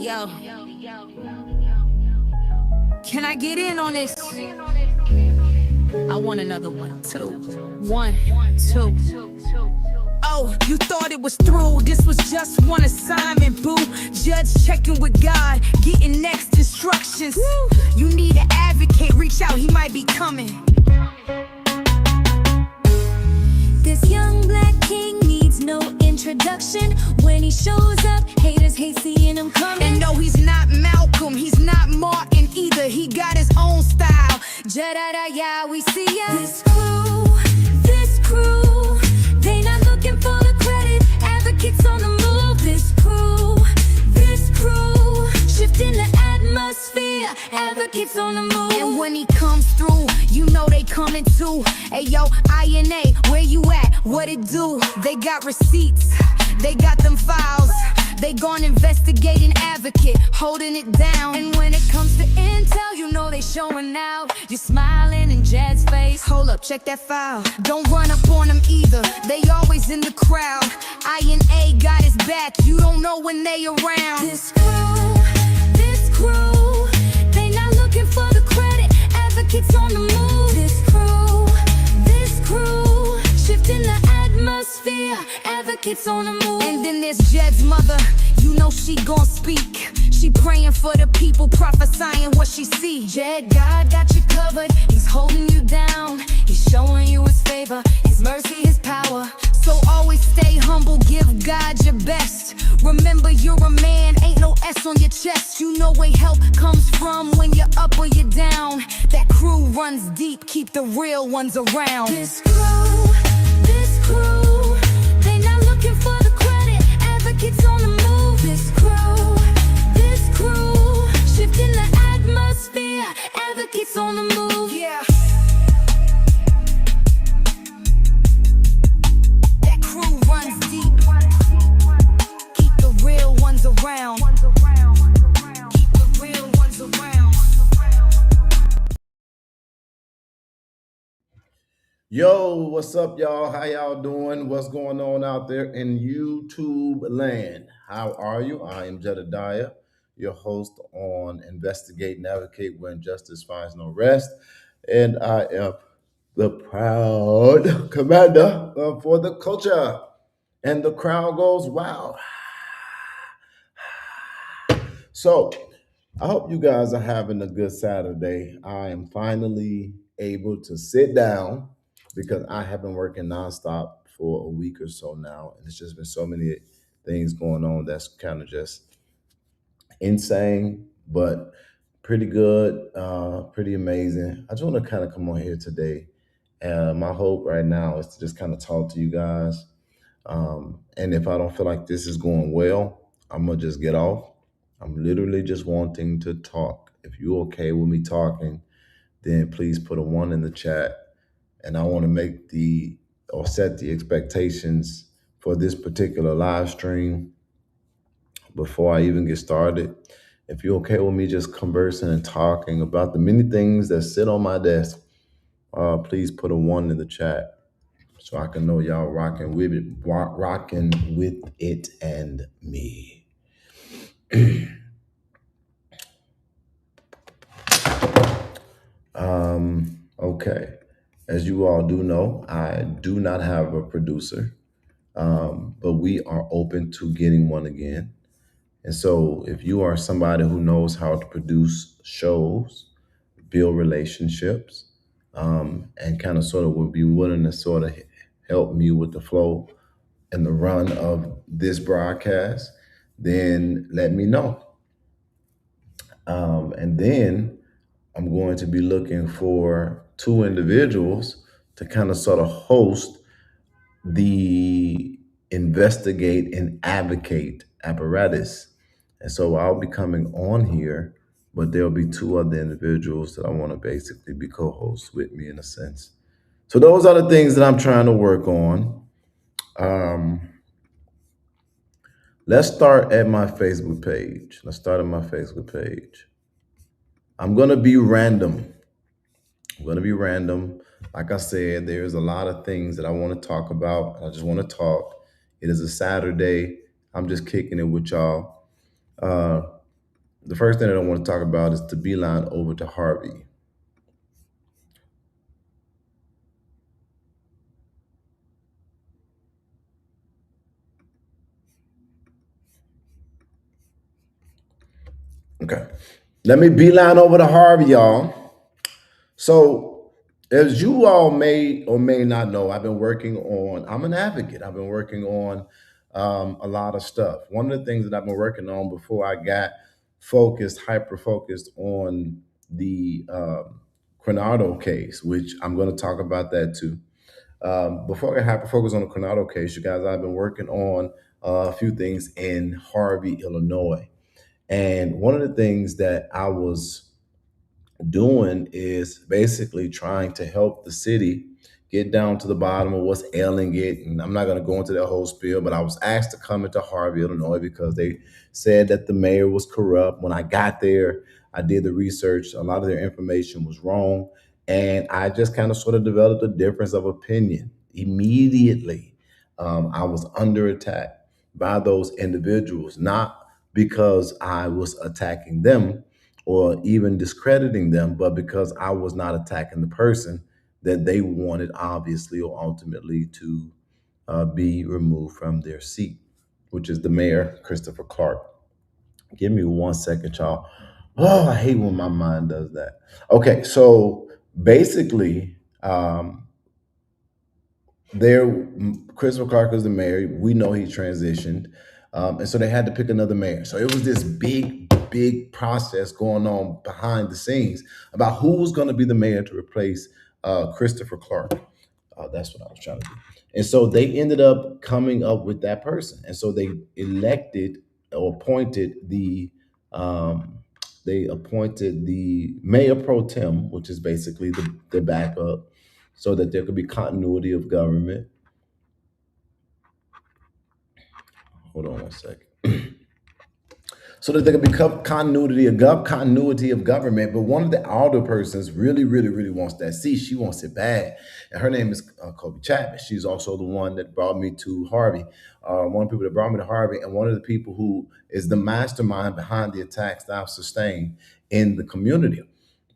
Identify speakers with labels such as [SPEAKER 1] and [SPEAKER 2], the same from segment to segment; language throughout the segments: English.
[SPEAKER 1] Yo, can I get in on this? I want another one, two. 1, 2. Oh, you thought it was through. This was just one assignment, boo. Judge checking with God, getting next instructions. You need an advocate, reach out, he might be coming.
[SPEAKER 2] This young black king needs no introduction. When he shows up, haters hate seeing him coming.
[SPEAKER 1] And no, he's not Malcolm, he's not Martin either. He got his own style.
[SPEAKER 2] Ja-da-da-ya, we see ya. This crew, they not looking for the credit. Advocates on the move. This crew, shifting the atmosphere. Advocates on the move.
[SPEAKER 1] And when he comes through, you know they coming too. Hey yo, INA, where you at? What it do? They got receipts, they got them files. They gon' investigate an advocate, holding it down.
[SPEAKER 2] And when it comes to intel, you know they showing out. You're smiling in Jed's face.
[SPEAKER 1] Hold up, check that file. Don't run up on them either, they always in the crowd. INA got his back, you don't know when they around.
[SPEAKER 2] This crew, they not looking for the credit. Advocates on the move. This crew, shifting the atmosphere. Advocates on the move.
[SPEAKER 1] And then there's Jed's mother, you know she gon' speak. She praying for the people, prophesying what she see.
[SPEAKER 2] Jed, God got you covered, he's holding you down. He's showing you his favor, his mercy, his power.
[SPEAKER 1] So always stay humble, give God your best. Remember you're a man, ain't no S on your chest. You know where help comes from when you're up or you're down. That crew runs deep, keep the real ones around.
[SPEAKER 2] This crew, they not looking for the credit. Advocates on the move. This crew, shifting the atmosphere. Advocates on the move.
[SPEAKER 1] Yeah. That crew runs deep, keep the real ones around. Keep the real ones around.
[SPEAKER 3] Yo, what's up, y'all? How y'all doing? What's going on out there in YouTube land? How are you? I am Jedediah, your host on Investigate, Navigate When Justice Finds No Rest. And I am the proud commander for the culture. And the crowd goes, wow. So I hope you guys are having a good Saturday. I am finally able to sit down because I have been working nonstop for a week or so now. And it's just been so many things going on that's kind of just insane, but pretty good, pretty amazing. I just want to kind of come on here today. My hope right now is to just kind of talk to you guys. And if I don't feel like this is going well, I'm going to just get off. I'm literally just wanting to talk. If you're okay with me talking, then please put a 1 in the chat. And I want to set the expectations for this particular live stream before I even get started. If you're okay with me just conversing and talking about the many things that sit on my desk, please put a 1 in the chat so I can know y'all rocking with it and me. Okay. As you all do know, I do not have a producer, but we are open to getting one again. And so if you are somebody who knows how to produce shows, build relationships, and kind of sort of would be willing to sort of help me with the flow and the run of this broadcast, then let me know. And then I'm going to be looking for 2 individuals to kind of sort of host the investigate and advocate apparatus. And so I'll be coming on here, but there'll be 2 other individuals that I want to basically be co-hosts with me in a sense. So those are the things that I'm trying to work on. Let's start at my Facebook page. I'm going to be random. Like I said, there's a lot of things that I want to talk about. I just want to talk. It is a Saturday. I'm just kicking it with y'all. The first thing that I want to talk about is to beeline over to Harvey. Okay. Let me beeline over to Harvey, y'all. So, as you all may or may not know, I'm an advocate. I've been working on a lot of stuff. One of the things that I've been working on before I got hyper focused on the Coronado case, which I'm going to talk about that too. Before I got hyper focused on the Coronado case, you guys, I've been working on a few things in Harvey, Illinois. And one of the things that I was doing is basically trying to help the city get down to the bottom of what's ailing it. And I'm not going to go into that whole spiel, but I was asked to come into Harvey, Illinois, because they said that the mayor was corrupt. When I got there, I did the research. A lot of their information was wrong. And I just kind of sort of developed a difference of opinion immediately. I was under attack by those individuals, not because I was attacking them or even discrediting them, but because I was not attacking the person that they wanted, obviously, or ultimately to be removed from their seat, which is the mayor, Christopher Clark. Give me 1 second, y'all. Oh, I hate when my mind does that. Okay, so basically, there, Christopher Clark was the mayor. We know he transitioned, and so they had to pick another mayor. So it was this big process going on behind the scenes about who was going to be the mayor to replace Christopher Clark. That's what I was trying to do. And so they ended up coming up with that person, and so they elected or appointed the mayor pro tem, which is basically the backup, so that there could be continuity of government. Hold on 1 second. So that there could be continuity of government. But one of the older persons really wants that seat. She wants it bad, and her name is Kobe Chapman. She's also the one that brought me to Harvey. One of the people that brought me to Harvey, and one of the people who is the mastermind behind the attacks that I've sustained in the community.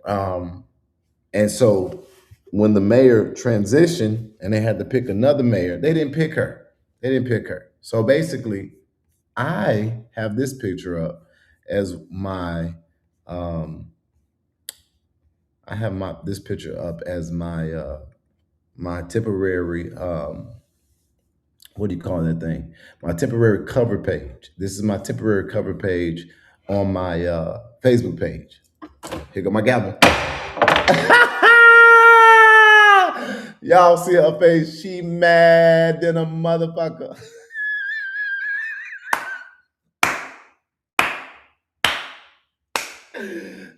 [SPEAKER 3] And so when the mayor transitioned and they had to pick another mayor, they didn't pick her. They didn't pick her. So basically, I have this picture up as um this picture up as my temporary what do you call that thing? My temporary cover page. This is my temporary cover page on my Facebook page. Here go my gavel. Y'all see her face? She mad than a motherfucker.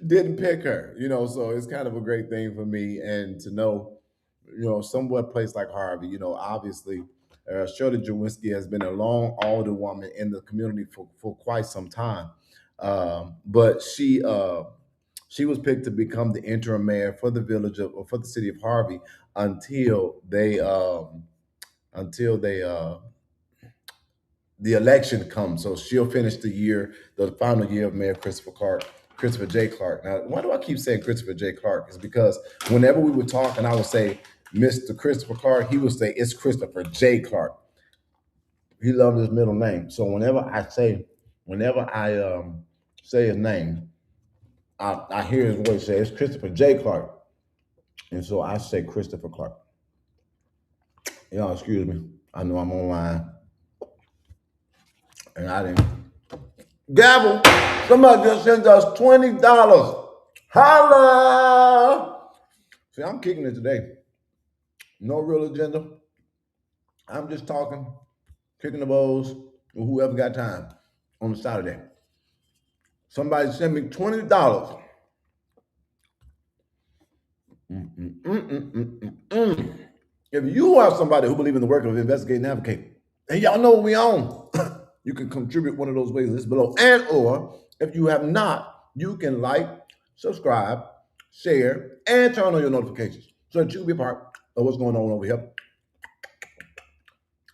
[SPEAKER 3] Didn't pick her, so it's kind of a great thing for me, and to know, somewhat place like Harvey, obviously, Shirley Jawinski has been a long older woman in the community for quite some time, but she was picked to become the interim mayor for the for the city of Harvey until they the election comes. So she'll finish the final year of Mayor Christopher J. Clark. Now, why do I keep saying Christopher J. Clark? It's because whenever we would talk and I would say Mr. Christopher Clark, he would say it's Christopher J. Clark. He loved his middle name. So whenever I say his name, I hear his voice say it's Christopher J. Clark. And so I say Christopher Clark. Y'all excuse me. I know I'm online. And I didn't. Gavel, somebody just sent us $20. Holla! See, I'm kicking it today. No real agenda. I'm just talking, kicking the bowls with whoever got time on the Saturday. Somebody sent me $20. If you are somebody who believes in the work of investigating and advocate, and y'all know what we own, you can contribute one of those ways listed below. And or if you have not, you can like, subscribe, share, and turn on your notifications so that you can be a part of what's going on over here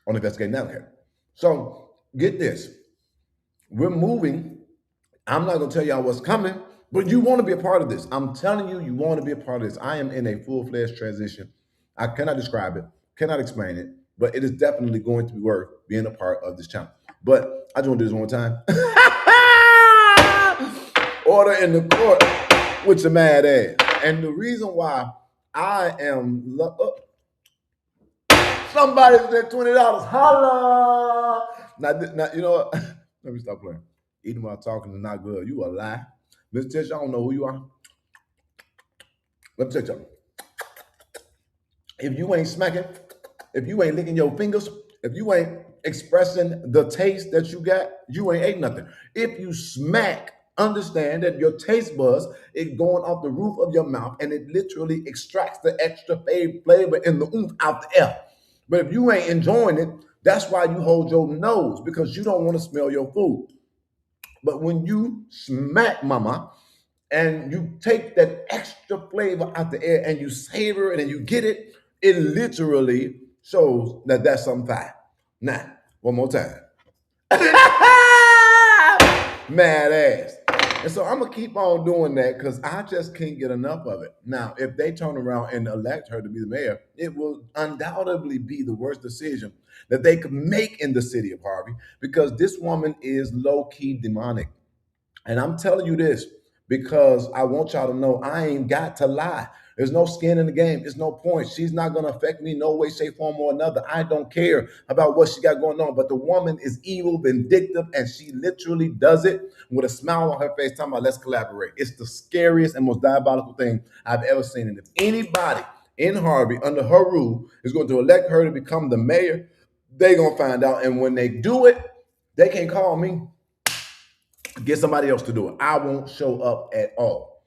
[SPEAKER 3] on Investigating Navigate. So get this. We're moving I'm not gonna tell y'all what's coming, but you want to be a part of this. I'm telling you, you want to be a part of this. I am in a full-fledged transition. I cannot describe it, cannot explain it, but it is definitely going to be worth being a part of this channel. But I just want to do this one time. Order in the court with your mad ass. And the reason why I am somebody said $20. Holla! Now, you know what? Let me stop playing. Eating while talking is not good. You a lie. Mr. Tish, I don't know who you are. Let me tell you something. If you ain't smacking, if you ain't licking your fingers, if you ain't expressing the taste that you got, you ain't ate nothing. If you smack, understand that your taste buds is going off the roof of your mouth and it literally extracts the extra flavor and the oomph out the air. But if you ain't enjoying it, that's why you hold your nose, because you don't want to smell your food. But when you smack, mama, and you take that extra flavor out the air and you savor it and you get it, it literally shows that that's some fire. Now, one more time. Mad ass. And so I'm gonna keep on doing that because I just can't get enough of it. Now, if they turn around and elect her to be the mayor, it will undoubtedly be the worst decision that they could make in the city of Harvey, because this woman is low-key demonic. And I'm telling you this because I want y'all to know I ain't got to lie. There's no skin in the game. There's no point. She's not going to affect me no way, shape, form, or another. I don't care about what she got going on. But the woman is evil, vindictive, and she literally does it with a smile on her face, talking about let's collaborate. It's the scariest and most diabolical thing I've ever seen. And if anybody in Harvey under her rule is going to elect her to become the mayor, they're going to find out. And when they do it, they can't call me. Get somebody else to do it. I won't show up at all.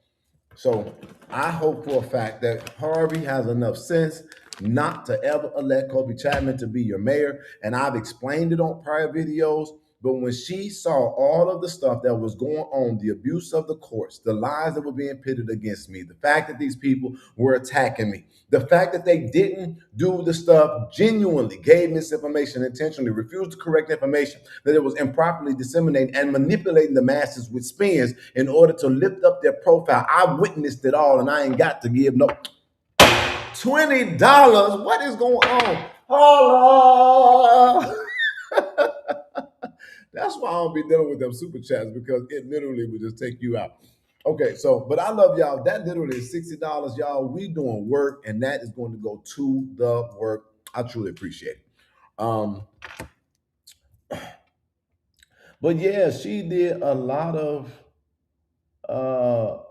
[SPEAKER 3] So I hope for a fact that Harvey has enough sense not to ever elect Kobe Chapman to be your mayor. And I've explained it on prior videos. But when she saw all of the stuff that was going on, the abuse of the courts, the lies that were being pitted against me, the fact that these people were attacking me, the fact that they didn't do the stuff genuinely, gave misinformation intentionally, refused to correct information, that it was improperly disseminating and manipulating the masses with spins in order to lift up their profile. I witnessed it all, and I ain't got to give no $20. What is going on? Hello. That's why I don't be dealing with them super chats, because it literally would just take you out. Okay, so, but I love y'all. That literally is $60, y'all. We doing work, and that is going to go to the work. I truly appreciate it. But yeah, she did a lot of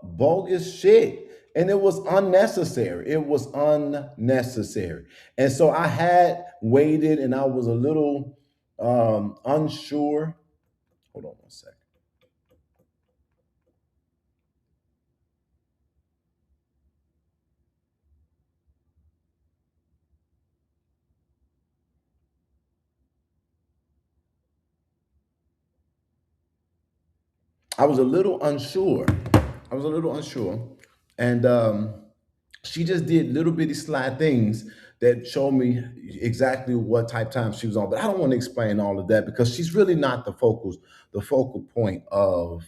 [SPEAKER 3] bogus shit, and it was unnecessary. It was unnecessary. And so I had waited, and I was a little unsure. Hold on one second. I was a little unsure. And she just did little bitty sly things that showed me exactly what type time she was on. But I don't want to explain all of that because she's really not the focal point of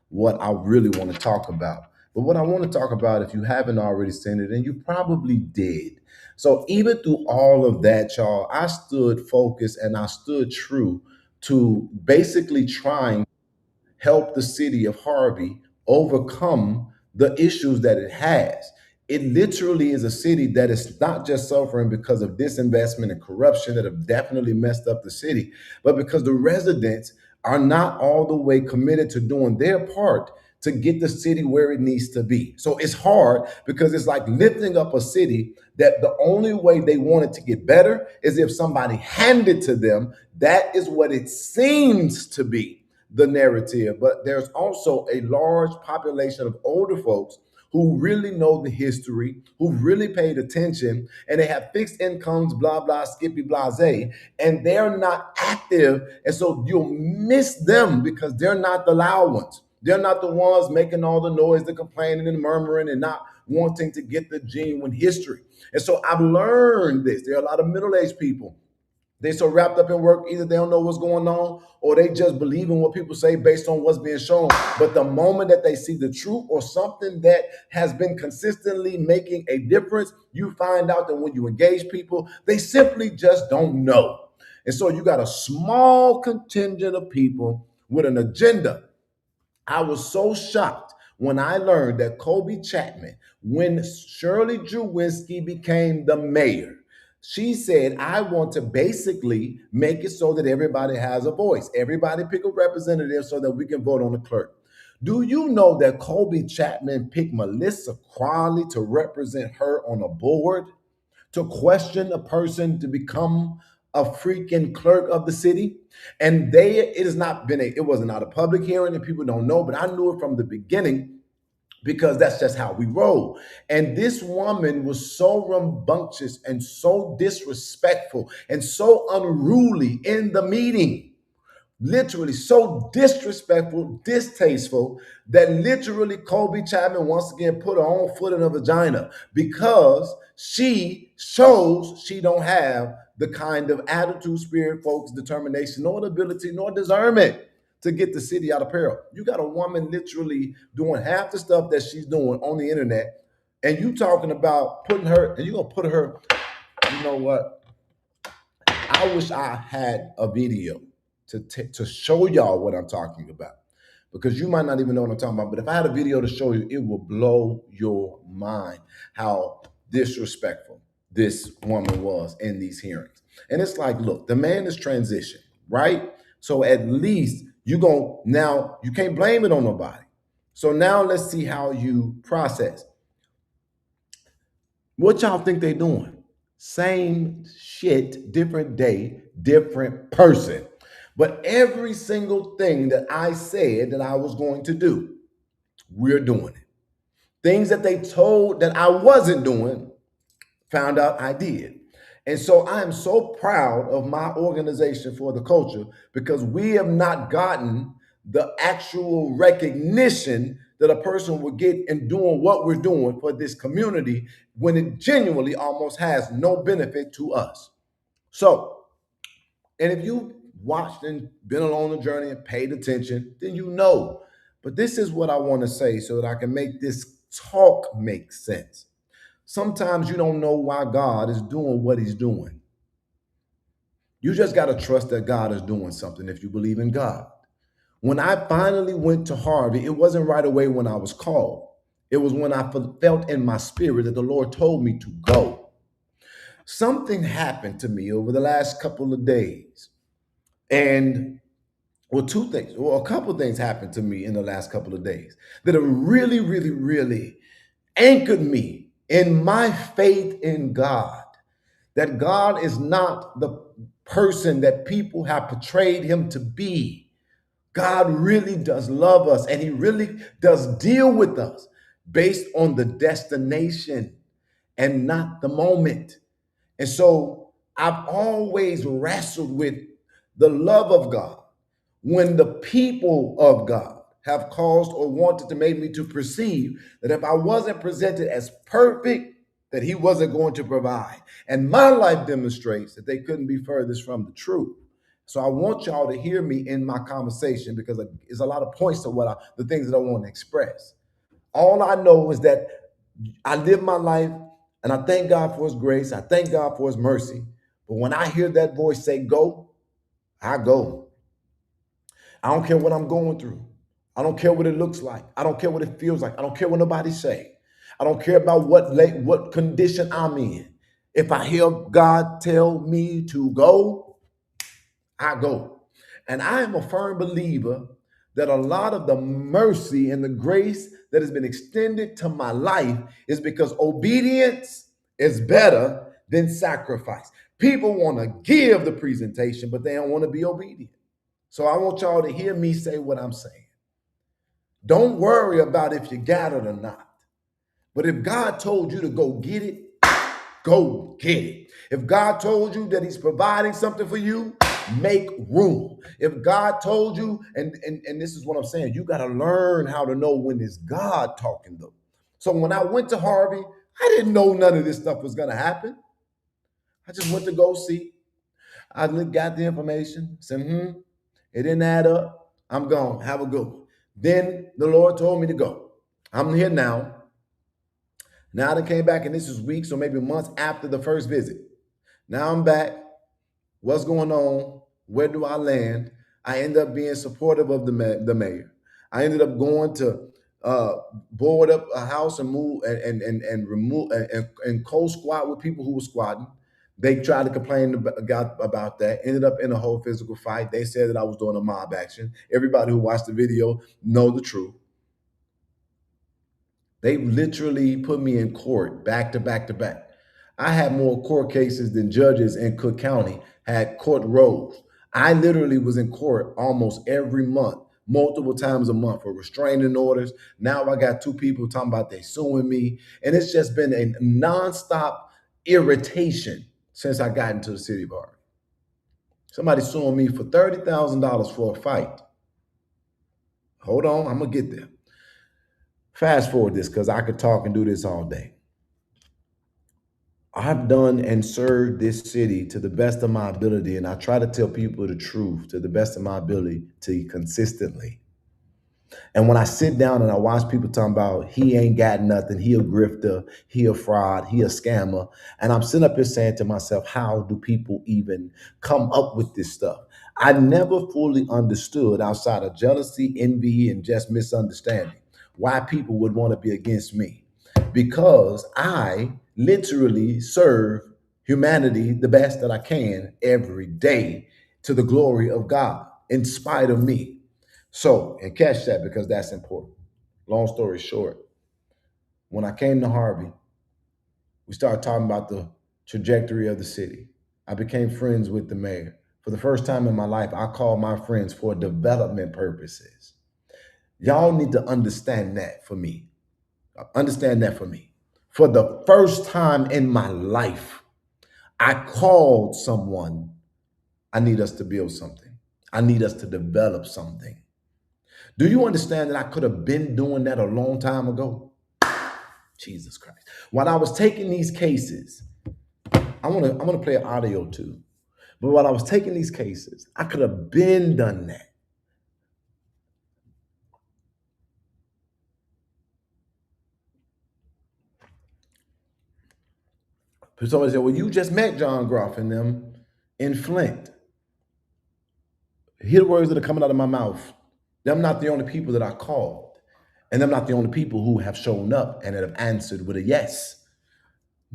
[SPEAKER 3] what I really want to talk about. But what I want to talk about, if you haven't already seen it, and you probably did. So even through all of that, y'all, I stood focused and I stood true to basically trying help the city of Harvey overcome the issues that it has. It literally is a city that is not just suffering because of disinvestment and corruption that have definitely messed up the city, but because the residents are not all the way committed to doing their part to get the city where it needs to be. So it's hard because it's like lifting up a city that the only way they want it to get better is if somebody handed to them. That is what it seems to be, the narrative. But there's also a large population of older folks who really know the history, who really paid attention, and they have fixed incomes, blah, blah, skippy, blase, and they're not active. And so you'll miss them because they're not the loud ones. They're not the ones making all the noise, the complaining and murmuring and not wanting to get the genuine history. And so I've learned this. There are a lot of middle-aged people They so wrapped up in work, either they don't know what's going on or they just believe in what people say based on what's being shown. But the moment that they see the truth or something that has been consistently making a difference, you find out that when you engage people, they simply just don't know. And so you got a small contingent of people with an agenda. I was so shocked when I learned that Kobe Chapman, when Shirley Drewinski became the mayor, she said, I want to basically make it so that everybody has a voice. Everybody pick a representative so that we can vote on the clerk. Do you know that Kobe Chapman picked Melissa Crowley to represent her on a board, to question a person to become a freaking clerk of the city? And it was not a public hearing and people don't know, but I knew it from the beginning because that's just how we roll. And this woman was so rambunctious and so disrespectful and so unruly in the meeting. Literally so disrespectful, distasteful, that literally Kobe Chapman once again put her own foot in her vagina because she shows she don't have the kind of attitude, spirit, focus, determination, nor the ability, nor discernment to get the city out of peril. You got a woman literally doing half the stuff that she's doing on the internet, and you talking about putting her, and you're gonna put her, you know what? I wish I had a video to show y'all what I'm talking about, because you might not even know what I'm talking about. But if I had a video to show you, it will blow your mind how disrespectful this woman was in these hearings. And it's like, look, the man is transitioned, right? So at least you can't blame it on nobody. So now let's see how you process. What y'all think they doing? Same shit, different day, different person. But every single thing that I said that I was going to do, we're doing it. Things that they told that I wasn't doing, found out I did. And so I am so proud of my organization for the culture, because we have not gotten the actual recognition that a person would get in doing what we're doing for this community when it genuinely almost has no benefit to us. So, and if you watched and been along the journey and paid attention, then you know. But this is what I want to say so that I can make this talk make sense. Sometimes you don't know why God is doing what he's doing. You just got to trust that God is doing something if you believe in God. When I finally went to Harvey, it wasn't right away when I was called. It was when I felt in my spirit that the Lord told me to go. Something happened to me over the last couple of days. And a couple of things happened to me in the last couple of days that have really, really, really anchored me in my faith in God. That God is not the person that people have portrayed him to be. God really does love us, and he really does deal with us based on the destination and not the moment. And so I've always wrestled with the love of God when the people of God have caused or wanted to make me to perceive that if I wasn't presented as perfect, that he wasn't going to provide. And my life demonstrates that they couldn't be furthest from the truth. So I want y'all to hear me in my conversation, because there's a lot of points to the things that I want to express. All I know is that I live my life, and I thank God for his grace. I thank God for his mercy. But when I hear that voice say go, I go. I don't care what I'm going through. I don't care what it looks like. I don't care what it feels like. I don't care what nobody say. I don't care about what condition I'm in. If I hear God tell me to go, I go. And I am a firm believer that a lot of the mercy and the grace that has been extended to my life is because obedience is better than sacrifice. People want to give the presentation, but they don't want to be obedient. So I want y'all to hear me say what I'm saying. Don't worry about if you got it or not. But if God told you to go get it, go get it. If God told you that he's providing something for you, make room. If God told you, and this is what I'm saying, you got to learn how to know when it's God talking though. So when I went to Harvey, I didn't know none of this stuff was going to happen. I just went to go see. I got the information, said, it didn't add up. I'm gone. Have a good one. Then the Lord told me to go. I'm here now. Now I came back, and this is weeks or maybe months after the first visit. Now I'm back. What's going on? Where do I land? I end up being supportive of the mayor. I ended up going to board up a house and move and remove and co-squat with people who were squatting. They tried to complain about that. Ended up in a whole physical fight. They said that I was doing a mob action. Everybody who watched the video know the truth. They literally put me in court back to back to back. I had more court cases than judges in Cook County had court rows. I literally was in court almost every month, multiple times a month for restraining orders. Now I got two people talking about they suing me. And it's just been a nonstop irritation since I got into the city of Harvey. Somebody suing me for $30,000 for a fight. Hold on, I'm gonna get there. Fast forward this because I could talk and do this all day. I've done and served this city to the best of my ability, and I try to tell people the truth to the best of my ability consistently. And when I sit down and I watch people talking about he ain't got nothing, he a grifter, he a fraud, he a scammer, and I'm sitting up here saying to myself, how do people even come up with this stuff? I never fully understood, outside of jealousy, envy, and just misunderstanding, why people would want to be against me. Because I literally serve humanity the best that I can every day to the glory of God, in spite of me. So, and catch that because that's important. Long story short, when I came to Harvey, we started talking about the trajectory of the city. I became friends with the mayor. For the first time in my life, I called my friends for development purposes. Y'all need to understand that for me. Understand that for me. For the first time in my life, I called someone. I need us to build something. I need us to develop something. Do you understand that I could have been doing that a long time ago? Jesus Christ. While I was taking these cases, I'm gonna play an audio too. But while I was taking these cases, I could have been done that. Somebody said, well, you just met John Groff and them in Flint. Hear the words that are coming out of my mouth. Them not the only people that I called. And them not the only people who have shown up and that have answered with a yes.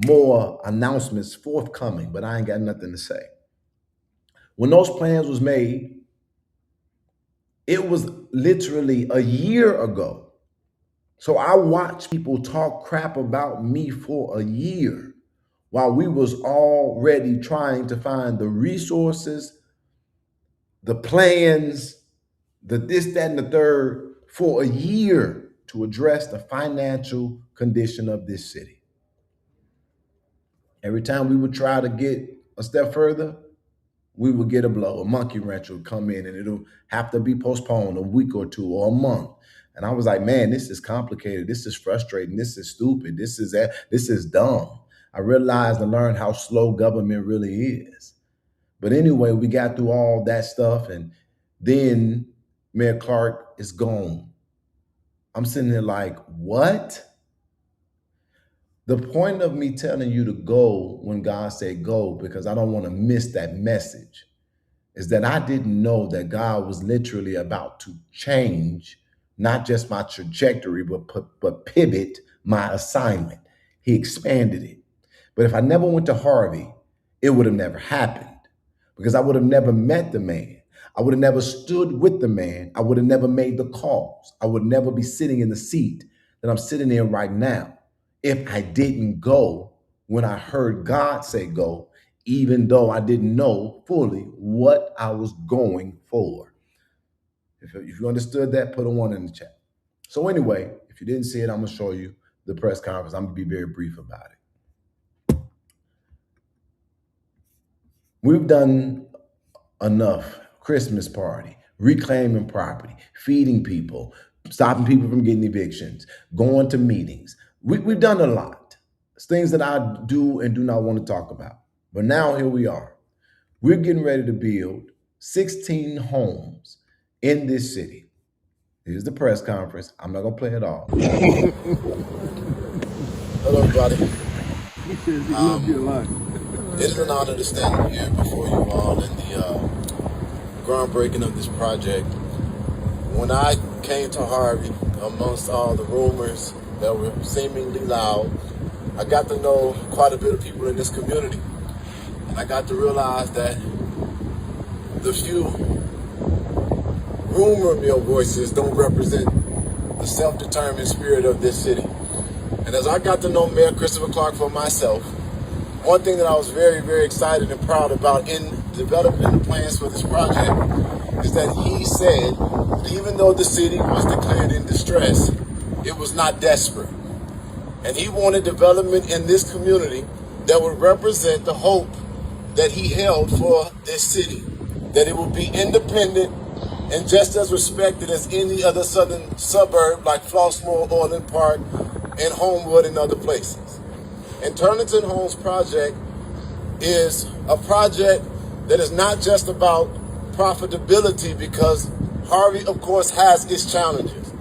[SPEAKER 3] More announcements forthcoming, but I ain't got nothing to say. When those plans was made, it was literally a year ago. So I watched people talk crap about me for a year while we was already trying to find the resources, the plans, the this, that, and the third for a year to address the financial condition of this city. Every time we would try to get a step further, we would get a blow. A monkey wrench would come in and it'll have to be postponed a week or two or a month. And I was like, man, this is complicated. This is frustrating. This is stupid. This is dumb. I realized and learned how slow government really is. But anyway, we got through all that stuff, and then Mayor Clark is gone. I'm sitting there like, what? The point of me telling you to go when God said go, because I don't want to miss that message, is that I didn't know that God was literally about to change not just my trajectory, but pivot my assignment. He expanded it. But if I never went to Harvey, it would have never happened, because I would have never met the man. I would have never stood with the man. I would have never made the calls. I would never be sitting in the seat that I'm sitting in right now if I didn't go when I heard God say go, even though I didn't know fully what I was going for. If you understood that, put a 1 in the chat. So anyway, if you didn't see it, I'm going to show you the press conference. I'm going to be very brief about it. We've done enough. Christmas party, reclaiming property, feeding people, stopping people from getting evictions, going to meetings. We've done a lot. It's things that I do and do not want to talk about. But now here we are. We're getting ready to build 16 homes in this city. Here's the press conference. I'm not gonna play it all. Hello, everybody. It is an honor to stand here before you all in the groundbreaking of this project. When I came to Harvey, amongst all the rumors that were seemingly loud, I got to know quite a bit of people in this community. And I got to realize that the few rumor mill voices don't represent the self-determined spirit of this city. And as I got to know Mayor Christopher Clark for myself, one thing that I was very, very excited and proud about in developing the plans for this project is that he said that even though the city was declared in distress, it was not desperate. And he wanted development in this community that would represent the hope that he held for this city, that it would be independent and just as respected as any other southern suburb like Flossmoor, Orland Park, and Homewood and other places. And Turlington Homes project is a project that is not just about profitability, because Harvey, of course, has its challenges.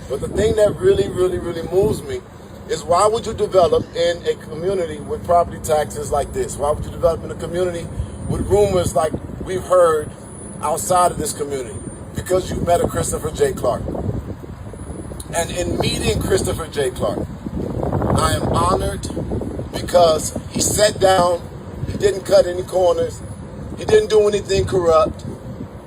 [SPEAKER 3] But the thing that really, really, really moves me is, why would you develop in a community with property taxes like this? Why would you develop in a community with rumors like we've heard outside of this community? Because you met a Christopher J. Clark. And in meeting Christopher J. Clark, I am honored because he sat down, he didn't cut any corners, he didn't do anything corrupt.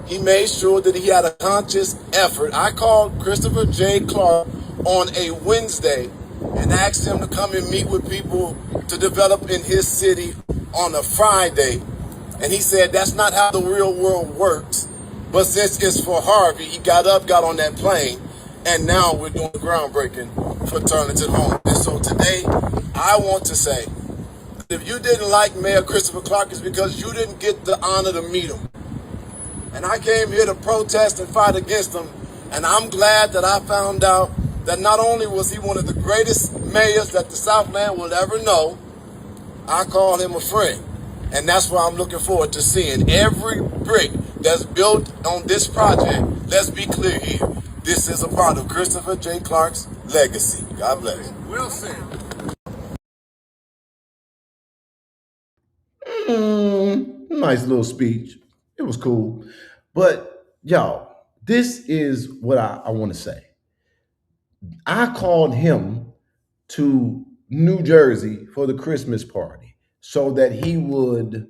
[SPEAKER 3] He made sure that he had a conscious effort. I called Christopher J. Clark on a Wednesday and asked him to come and meet with people to develop in his city on a Friday. And he said that's not how the real world works. But since it's for Harvey, he got up, got on that plane, and now we're doing the groundbreaking for Turlington Homes. And so today, I want to say, if you didn't like Mayor Christopher Clark, it's because you didn't get the honor to meet him. And I came here to protest and fight against him. And I'm glad that I found out that not only was he one of the greatest mayors that the Southland will ever know, I call him a friend. And that's why I'm looking forward to seeing every brick that's built on this project. Let's be clear here. This is a part of Christopher J. Clark's legacy. God bless. Will said. Nice little speech. It was cool. But y'all, this is what I want to say. I called him to New Jersey for the Christmas party so that he would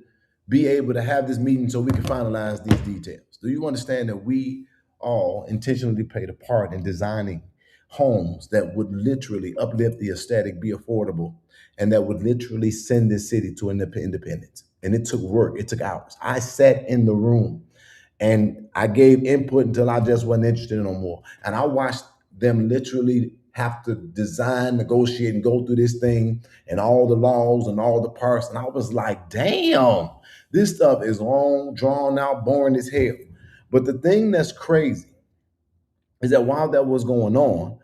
[SPEAKER 3] be able to have this meeting so we can finalize these details. Do you understand that we all intentionally played a part in designing homes that would literally uplift the aesthetic, be affordable, and that would literally send this city to independence? And it took work, it took hours. I sat in the room and I gave input until I just wasn't interested no more. And I watched them literally have to design, negotiate, and go through this thing and all the laws and all the parts. And I was like, damn, this stuff is long, drawn out, boring as hell. But the thing that's crazy is that while that was going on,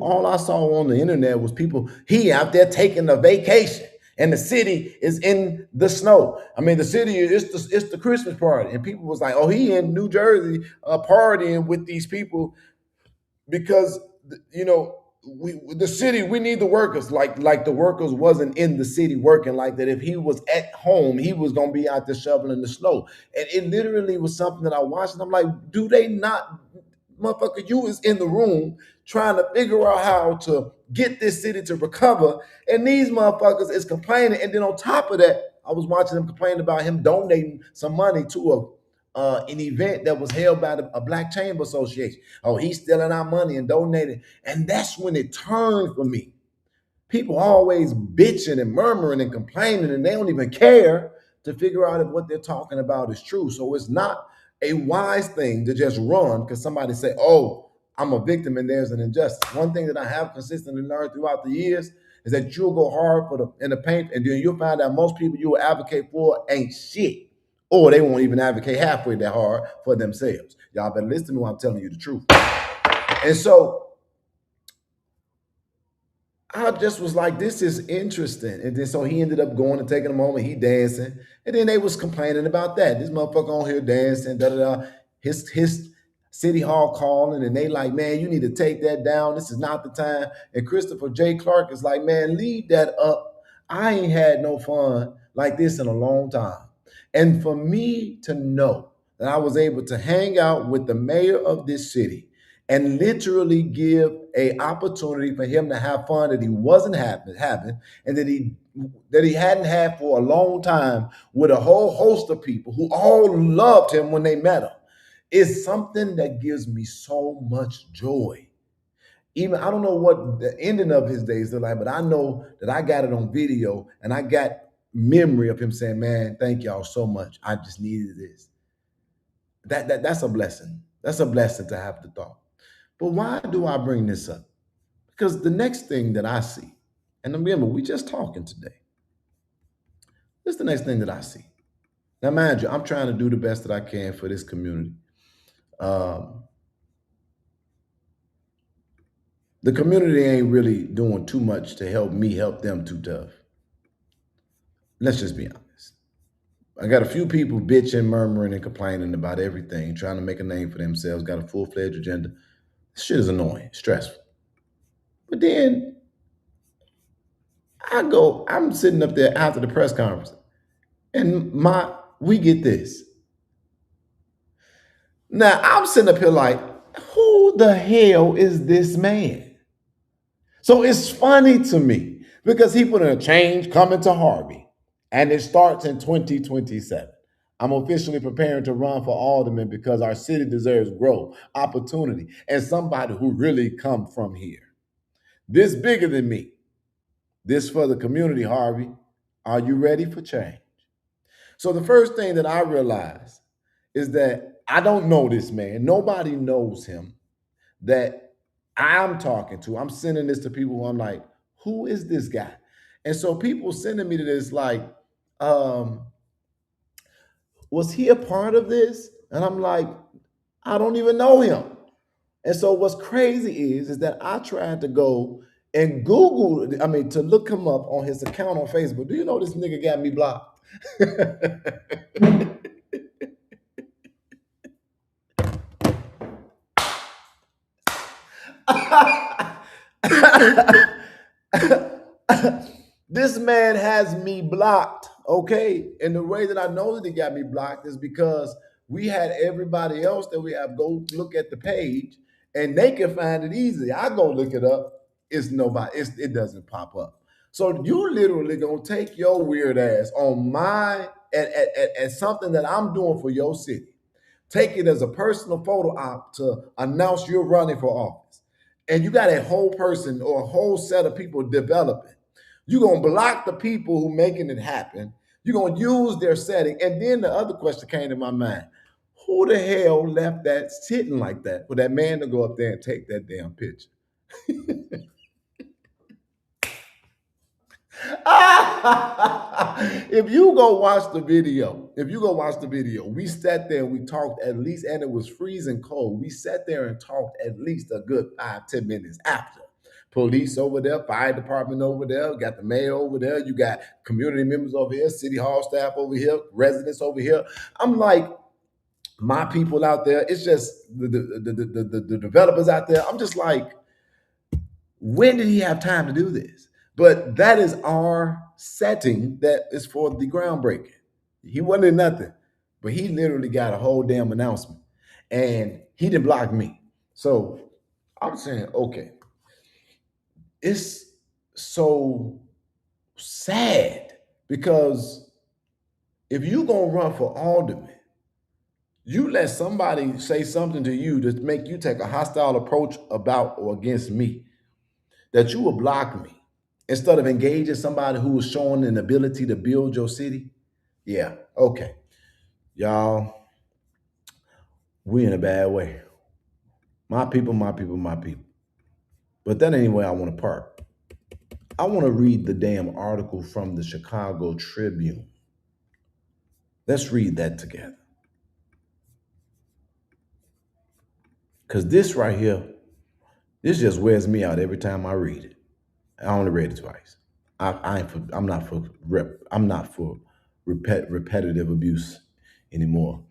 [SPEAKER 3] all I saw on the internet was people, he out there taking a vacation. And the city is in the snow. I mean, the city it's the Christmas party, and people was like, "Oh, he in New Jersey partying with these people because the city, we need the workers." Like the workers wasn't in the city working like that. If he was at home, he was gonna be out there shoveling the snow. And it literally was something that I watched, and I'm like, do they not, motherfucker? You was in the room trying to figure out how to get this city to recover, and these motherfuckers is complaining. And then on top of that, I was watching them complain about him donating some money to an event that was held by a Black Chamber Association. Oh, he's stealing our money and donating. And that's when it turned for me. People always bitching and murmuring and complaining, and they don't even care to figure out if what they're talking about is true. So it's not a wise thing to just run because somebody say, "Oh, I'm a victim and there's an injustice." One thing that I have consistently learned throughout the years is that you'll go hard in the paint, and then you'll find out most people you will advocate for ain't shit, or they won't even advocate halfway that hard for themselves. Y'all better listen to me when I'm telling you the truth. And so I just was like, this is interesting. And then so he ended up going and taking them home and he dancing. And then they was complaining about that. This motherfucker on here dancing, da da da. His city hall calling, and they like, man, you need to take that down. This is not the time. And Christopher J. Clark is like, man, leave that up. I ain't had no fun like this in a long time. And for me to know that I was able to hang out with the mayor of this city and literally give a opportunity for him to have fun that he wasn't having and that he hadn't had for a long time with a whole host of people who all loved him when they met him is something that gives me so much joy. Even I don't know what the ending of his days are like, but I know that I got it on video and I got memory of him saying, man, thank y'all so much. I just needed this. That's a blessing. That's a blessing to have the thought. But why do I bring this up? Because the next thing that I see, and remember, we just talking today. This is the next thing that I see. Now, mind you, I'm trying to do the best that I can for this community. The community ain't really doing too much to help me help them too tough. Let's just be honest. I got a few people bitching, murmuring, and complaining about everything, trying to make a name for themselves, got a full-fledged agenda. This shit is annoying, stressful. But then I'm sitting up there after the press conference, and we get this. Now I'm sitting up here like, who the hell is this man? So it's funny to me because he put in a change coming to Harvey, and it starts in 2027. I'm officially preparing to run for alderman because our city deserves growth, opportunity, and somebody who really come from here. This bigger than me. This for the community, Harvey. Are you ready for change? So the first thing that I realized is that I don't know this man. Nobody knows him that I'm talking to. I'm sending this to people who I'm like, who is this guy? And so people sending me to this like, was he a part of this? And I'm like, I don't even know him. And so what's crazy is that I tried to go and Google, to look him up on his account on Facebook. Do you know this nigga got me blocked? This man has me blocked, okay? And the way that I know that he got me blocked is because we had everybody else that we have go look at the page and they can find it easily. I go look it up, it's nobody, it doesn't pop up. So you literally gonna take your weird ass on at something that I'm doing for your city. Take it as a personal photo op to announce you're running for office. And you got a whole person or a whole set of people developing. You're going to block the people who making it happen. You're going to use their setting. And then the other question came to my mind. Who the hell left that sitting like that for that man to go up there and take that damn picture? If you go watch the video, we sat there and we talked at least, and it was freezing cold. We sat there and talked at least a good 5-10 minutes after. Police over there, fire department over there, got the mayor over there, you got community members over here, city hall staff over here, residents over here. I'm like, my people out there, it's just the developers out there. I'm just like, when did he have time to do this? But that is our setting that is for the groundbreaking. He wasn't in nothing, but he literally got a whole damn announcement and he didn't block me. So I'm saying, okay, it's so sad because if you gonna run for alderman, you let somebody say something to you to make you take a hostile approach about or against me, that you will block me instead of engaging somebody who is showing an ability to build your city. Yeah, okay. Y'all, we in a bad way. My people, my people, my people. But that ain't where I want to park. I want to read the damn article from the Chicago Tribune. Let's read that together. Because this right here, this just wears me out every time I read it. I only read it twice. I'm not for repetitive abuse anymore.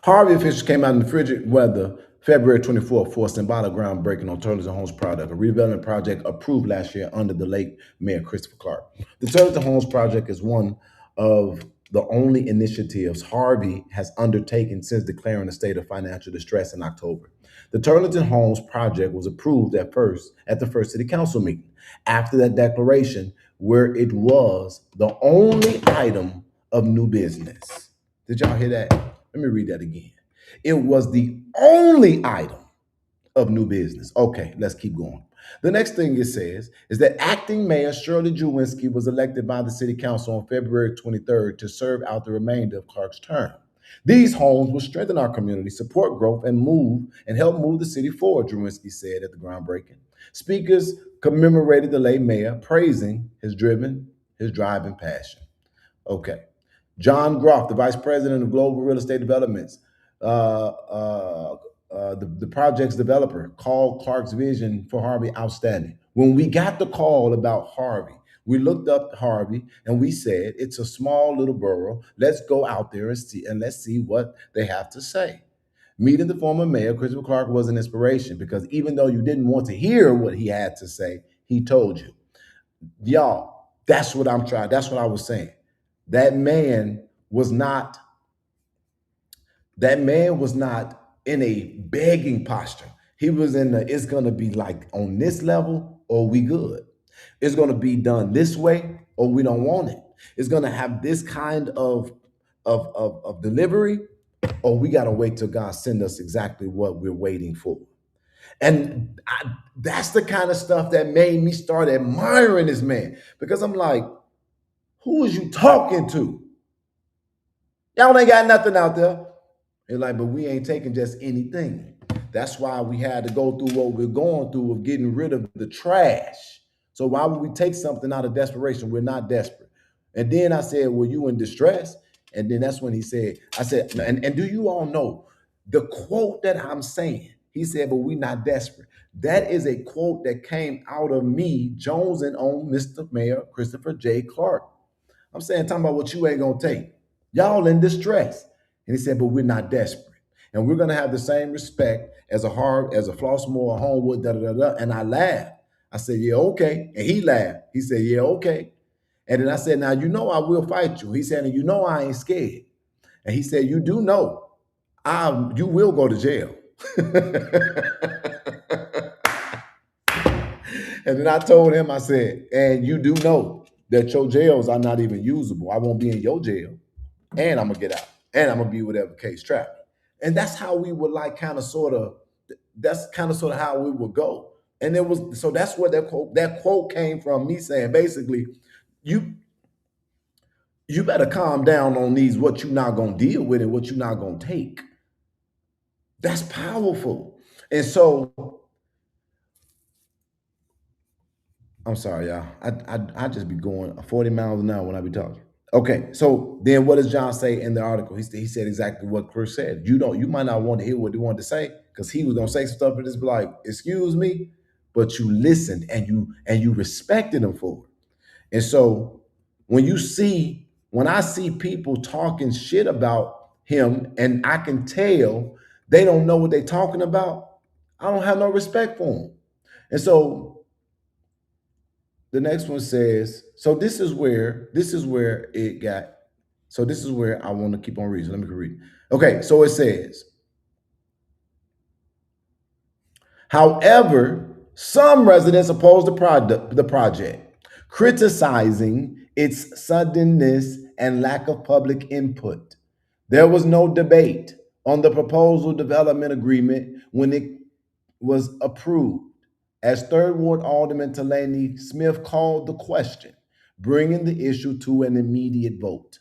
[SPEAKER 3] Harvey officials came out in the frigid weather February 24th for a symbolic groundbreaking on Turlington Homes project, a redevelopment project approved last year under the late Mayor Christopher Clark. The Turlington Homes project is one of the only initiatives Harvey has undertaken since declaring a state of financial distress in October. The Turlington Homes project was approved at the first city council meeting. After that declaration, where it was the only item of new business. Did y'all hear that? Let me read that again. It was the only item of new business. Okay, let's keep going. The next thing it says is that acting mayor Shirley Jewinski was elected by the city council on February 23rd to serve out the remainder of Clark's term. These homes will strengthen our community, support growth, and help move the city forward, Jewinski said at the groundbreaking. Speakers commemorated the late mayor, praising his drive and passion. Okay. John Groff, the vice president of global real estate developments, the project's developer, called Clark's vision for Harvey outstanding. When we got the call about Harvey, we looked up Harvey and we said, it's a small little borough. Let's go out there and let's see what they have to say. Meeting the former mayor, Christopher Clark, was an inspiration because even though you didn't want to hear what he had to say, he told you. Y'all, that's what I'm trying. That's what I was saying. That man was not in a begging posture. He was in the, it's gonna be like on this level or we good. It's gonna be done this way or we don't want it. It's gonna have this kind of delivery or we gotta wait till God send us exactly what we're waiting for. And that's the kind of stuff that made me start admiring this man because I'm like, who is you talking to? Y'all ain't got nothing out there. They're like, but we ain't taking just anything. That's why we had to go through what we're going through of getting rid of the trash. So why would we take something out of desperation? We're not desperate. And then I said, well, you in distress? And then that's when he said, I said, and do you all know the quote that I'm saying? He said, but we're not desperate. That is a quote that came out of me, jonesing on Mr. Mayor Christopher J. Clark. I'm saying, talking about what you ain't gonna take. Y'all in distress. And he said, but we're not desperate. And we're gonna have the same respect as a Flossmoor, a Homewood, da da da da. And I laughed. I said, yeah, okay. And he laughed. He said, yeah, okay. And then I said, now you know I will fight you. He said, and you know I ain't scared. And he said, you do know you will go to jail. And then I told him, I said, and you do know that your jails are not even usable. I won't be in your jail. And I'm gonna get out. And I'm gonna be whatever case trapped. And that's how we would like that's kind of sort of how we would go. And it was, so that's where that quote came from, me saying basically, you better calm down on these, what you're not gonna deal with and what you're not gonna take. That's powerful. And so I'm sorry, y'all. I just be going 40 miles an hour when I be talking. Okay, so then what does John say in the article? He said exactly what Chris said. You might not want to hear what he wanted to say because he was gonna say some stuff and just be like, excuse me, but you listened and you respected him for it. And so when I see people talking shit about him and I can tell they don't know what they're talking about, I don't have no respect for them. And so the next one says, so this is where it got, so this is where I want to keep on reading. So let me read. Okay, so it says, however, some residents oppose the project, criticizing its suddenness and lack of public input. There was no debate on the proposal development agreement when it was approved, as Third Ward Alderman Delaney Smith called the question, bringing the issue to an immediate vote.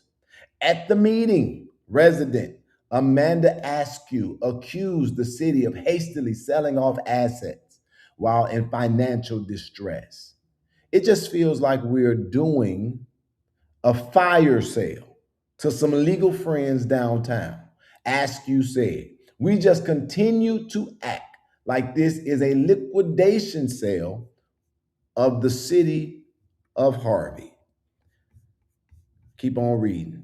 [SPEAKER 3] At the meeting, resident Amanda Askew accused the city of hastily selling off assets while in financial distress. It just feels like we're doing a fire sale to some legal friends downtown. Askew said, we just continue to act Like this is a liquidation sale of the city of Harvey. Keep on reading.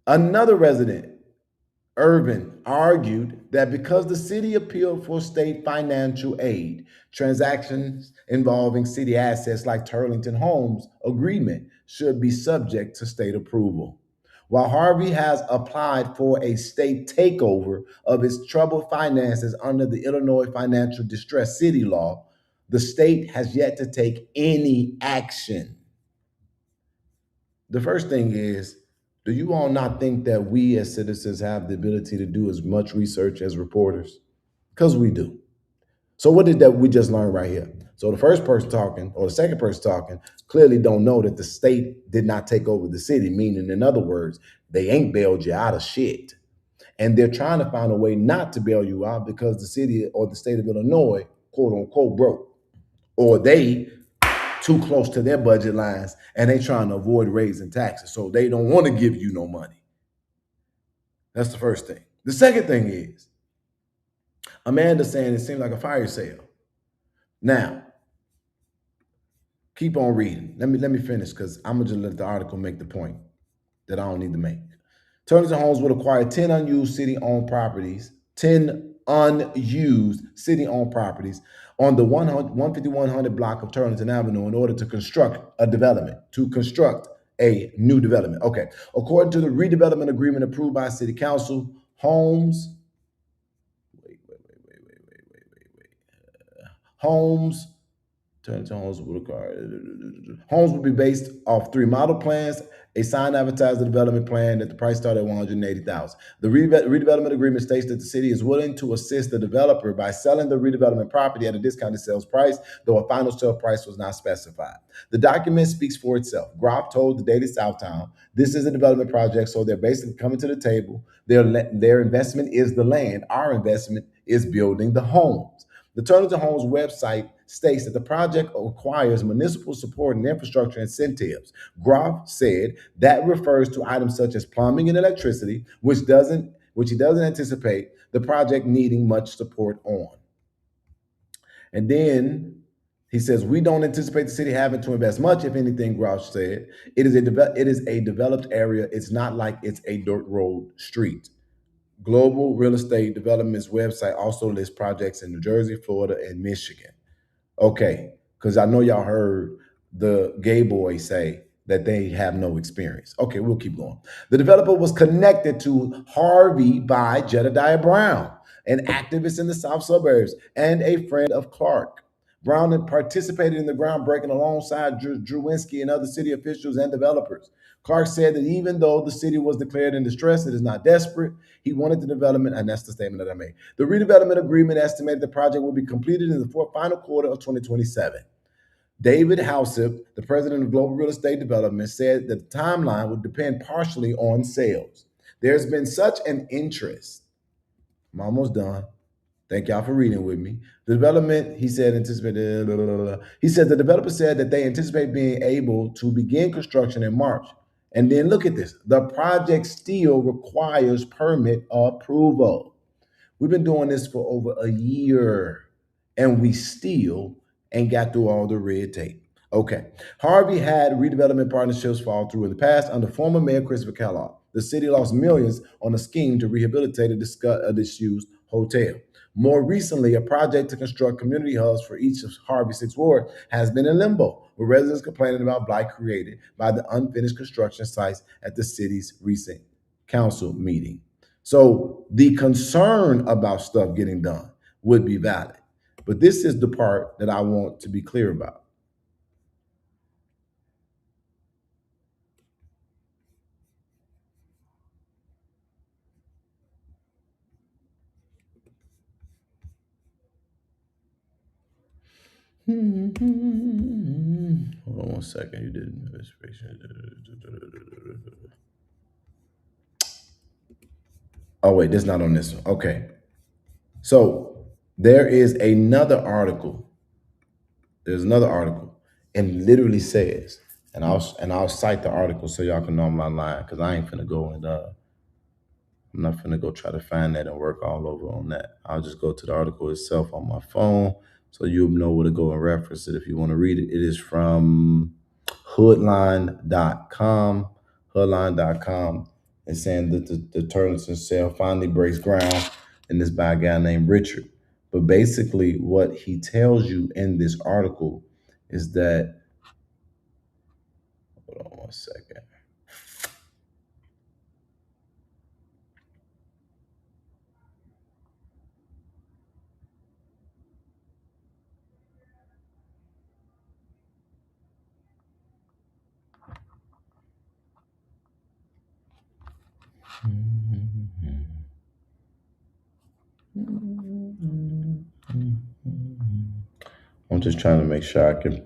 [SPEAKER 3] Another resident, Irvin, argued that because the city appealed for state financial aid, transactions involving city assets like Turlington Homes agreement should be subject to state approval. While Harvey has applied for a state takeover of its troubled finances under the Illinois Financial Distress City Law, the state has yet to take any action. The first thing is, do you all not think that we as citizens have the ability to do as much research as reporters? Because we do. So what did that we just learn right here? So the first person talking or the second person talking clearly don't know that the state did not take over the city, meaning in other words, they ain't bailed you out of shit. And they're trying to find a way not to bail you out because the city or the state of Illinois, quote unquote, broke. Or they too close to their budget lines and they trying to avoid raising taxes. So they don't want to give you no money. That's the first thing. The second thing is Amanda saying it seemed like a fire sale. Now, keep on reading. Let me finish because I'm gonna just let the article make the point that I don't need to make. Turlington Homes would acquire 10 unused city-owned properties, 10 unused city-owned properties on the 15100 block of Turlington Avenue in order to construct a new development. Okay. According to the redevelopment agreement approved by City Council, Homes, Homes, Turlington Homes would acquire. Homes would be based off 3 model plans, a signed advertised development plan that the price started at $180,000. The redevelopment agreement states that the city is willing to assist the developer by selling the redevelopment property at a discounted sales price, though a final sale price was not specified. The document speaks for itself. Groff told the Daily Southtown, "This is a development project, so they're basically coming to the table. Their investment is the land. Our investment is building the homes." The Turlington Homes website states that the project requires municipal support and infrastructure incentives. Groff said that refers to items such as plumbing and electricity, which he doesn't anticipate the project needing much support on. And then he says, "We don't anticipate the city having to invest much, if anything," Groff said. It is a developed area. It's not like it's a dirt road street." Global Real Estate Development's website also lists projects in New Jersey, Florida, and Michigan. Okay, because I know y'all heard the gay boy say that they have no experience. Okay, we'll keep going. The developer was connected to Harvey by Jedediah Brown, an activist in the South suburbs and a friend of Clark. Brown had participated in the groundbreaking alongside Drewinski and other city officials and developers. Clark said that even though the city was declared in distress, it is not desperate. He wanted the development, and that's the statement that I made. The redevelopment agreement estimated the project will be completed in the final quarter of 2027. David Housep, the president of Global Real Estate Development, said that the timeline would depend partially on sales. There's been such an interest. I'm almost done. Thank y'all for reading with me. The development, he said, anticipated. He said the developer said that they anticipate being able to begin construction in March. And then look at this. The project still requires permit approval. We've been doing this for over a year, and we still ain't got through all the red tape. Okay. Harvey had redevelopment partnerships fall through in the past under former Mayor Christopher Kellogg. The city lost millions on a scheme to rehabilitate a disused hotel. More recently, a project to construct community hubs for each of Harvey's 6 wards has been in limbo, with residents complaining about blight created by the unfinished construction sites at the city's recent council meeting. So the concern about stuff getting done would be valid. But this is the part that I want to be clear about. Hold on one second. You didn't. Oh, wait, that's not on this one. Okay. So there is another article. There's another article, and literally says, and I'll cite the article so y'all can know I'm not lying, because I ain't finna go and I'm not finna go try to find that and work all over on that. I'll just go to the article itself on my phone so you'll know where to go and reference it if you want to read it. It is from hoodline.com. Hoodline.com. It's saying that the Turlington sale finally breaks ground, and this by a guy named Richard. But basically, what he tells you in this article is that, hold on one second. I'm just trying to make sure I can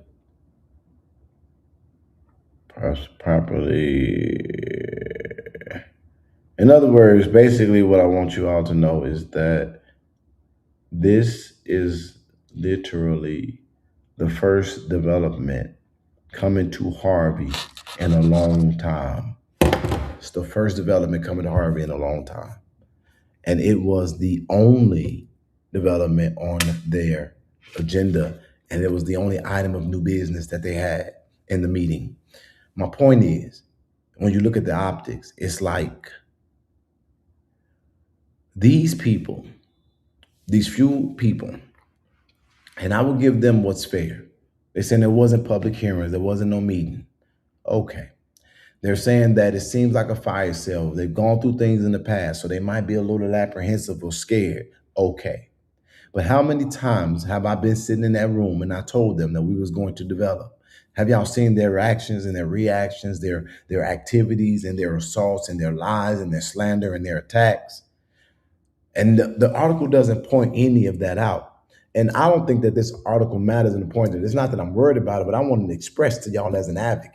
[SPEAKER 3] properly. In other words, basically, what I want you all to know is that this is literally the first development coming to Harvey in a long time. It's the first development coming to Harvey in a long time. And it was the only development on their agenda. And it was the only item of new business that they had in the meeting. My point is, when you look at the optics, it's like these people, these few people, and I will give them what's fair. They're saying there wasn't public hearings, there wasn't no meeting. Okay. They're saying that it seems like a fire sale. They've gone through things in the past, so they might be a little apprehensive or scared. Okay. But how many times have I been sitting in that room and I told them that we was going to develop? Have y'all seen their actions and their reactions, their activities and their assaults and their lies and their slander and their attacks? And the article doesn't point any of that out. And I don't think that this article matters in the point that it's not that I'm worried about it, but I want to express to y'all as an advocate.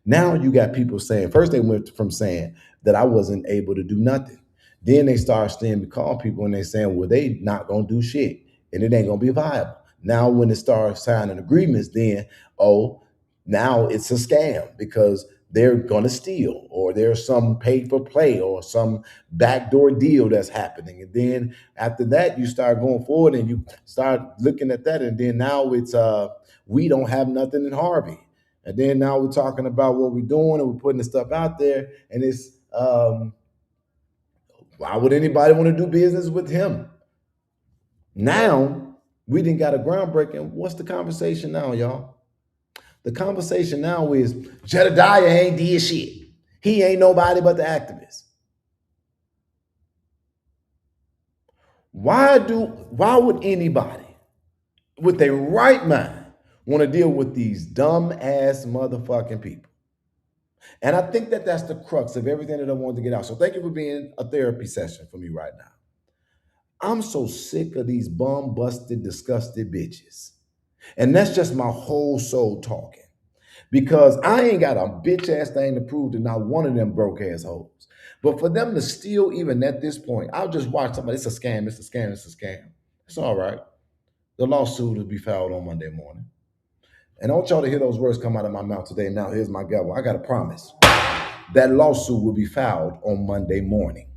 [SPEAKER 3] Now you got people saying, first they went from saying that I wasn't able to do nothing. Then they start saying, calling people and they saying, well, they not going to do shit and it ain't going to be viable. Now when they start signing agreements, then, oh, now it's a scam because they're going to steal or there's some pay for play or some backdoor deal that's happening. And then after that, you start going forward and you start looking at that. And then now it's, we don't have nothing in Harvey. And then now we're talking about what we're doing and we're putting the stuff out there. And it's, why would anybody want to do business with him? Now, we didn't got a groundbreaking. What's the conversation now, y'all? The conversation now is Jedediah ain't did shit. He ain't nobody but the activist. Why would anybody with their right mind want to deal with these dumb ass motherfucking people? And I think that that's the crux of everything that I wanted to get out. So thank you for being a therapy session for me right now. I'm so sick of these bum busted, disgusted bitches. And that's just my whole soul talking. Because I ain't got a bitch ass thing to prove to not one of them broke ass hoes. But for them to still, even at this point, I'll just watch somebody. It's a scam. It's a scam. It's a scam. It's all right. The lawsuit will be filed on Monday morning. And I want y'all to hear those words come out of my mouth today. Now, here's my gavel. I got a promise. That lawsuit will be filed on Monday morning.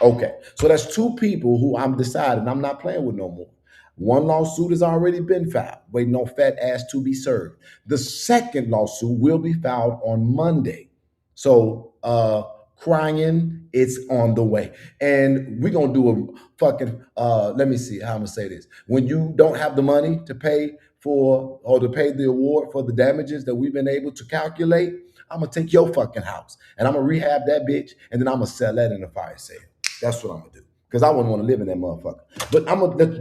[SPEAKER 3] Okay. So that's two people who I'm deciding I'm not playing with no more. One lawsuit has already been filed, waiting on fat ass to be served. The second lawsuit will be filed on Monday. So crying, it's on the way. And we're going to do a fucking, let me see how I'm going to say this. When you don't have the money to pay for, or to pay the award for the damages that we've been able to calculate, I'm going to take your fucking house and I'm going to rehab that bitch and then I'm going to sell that in a fire sale. That's what I'm going to do. Because I wouldn't want to live in that motherfucker. But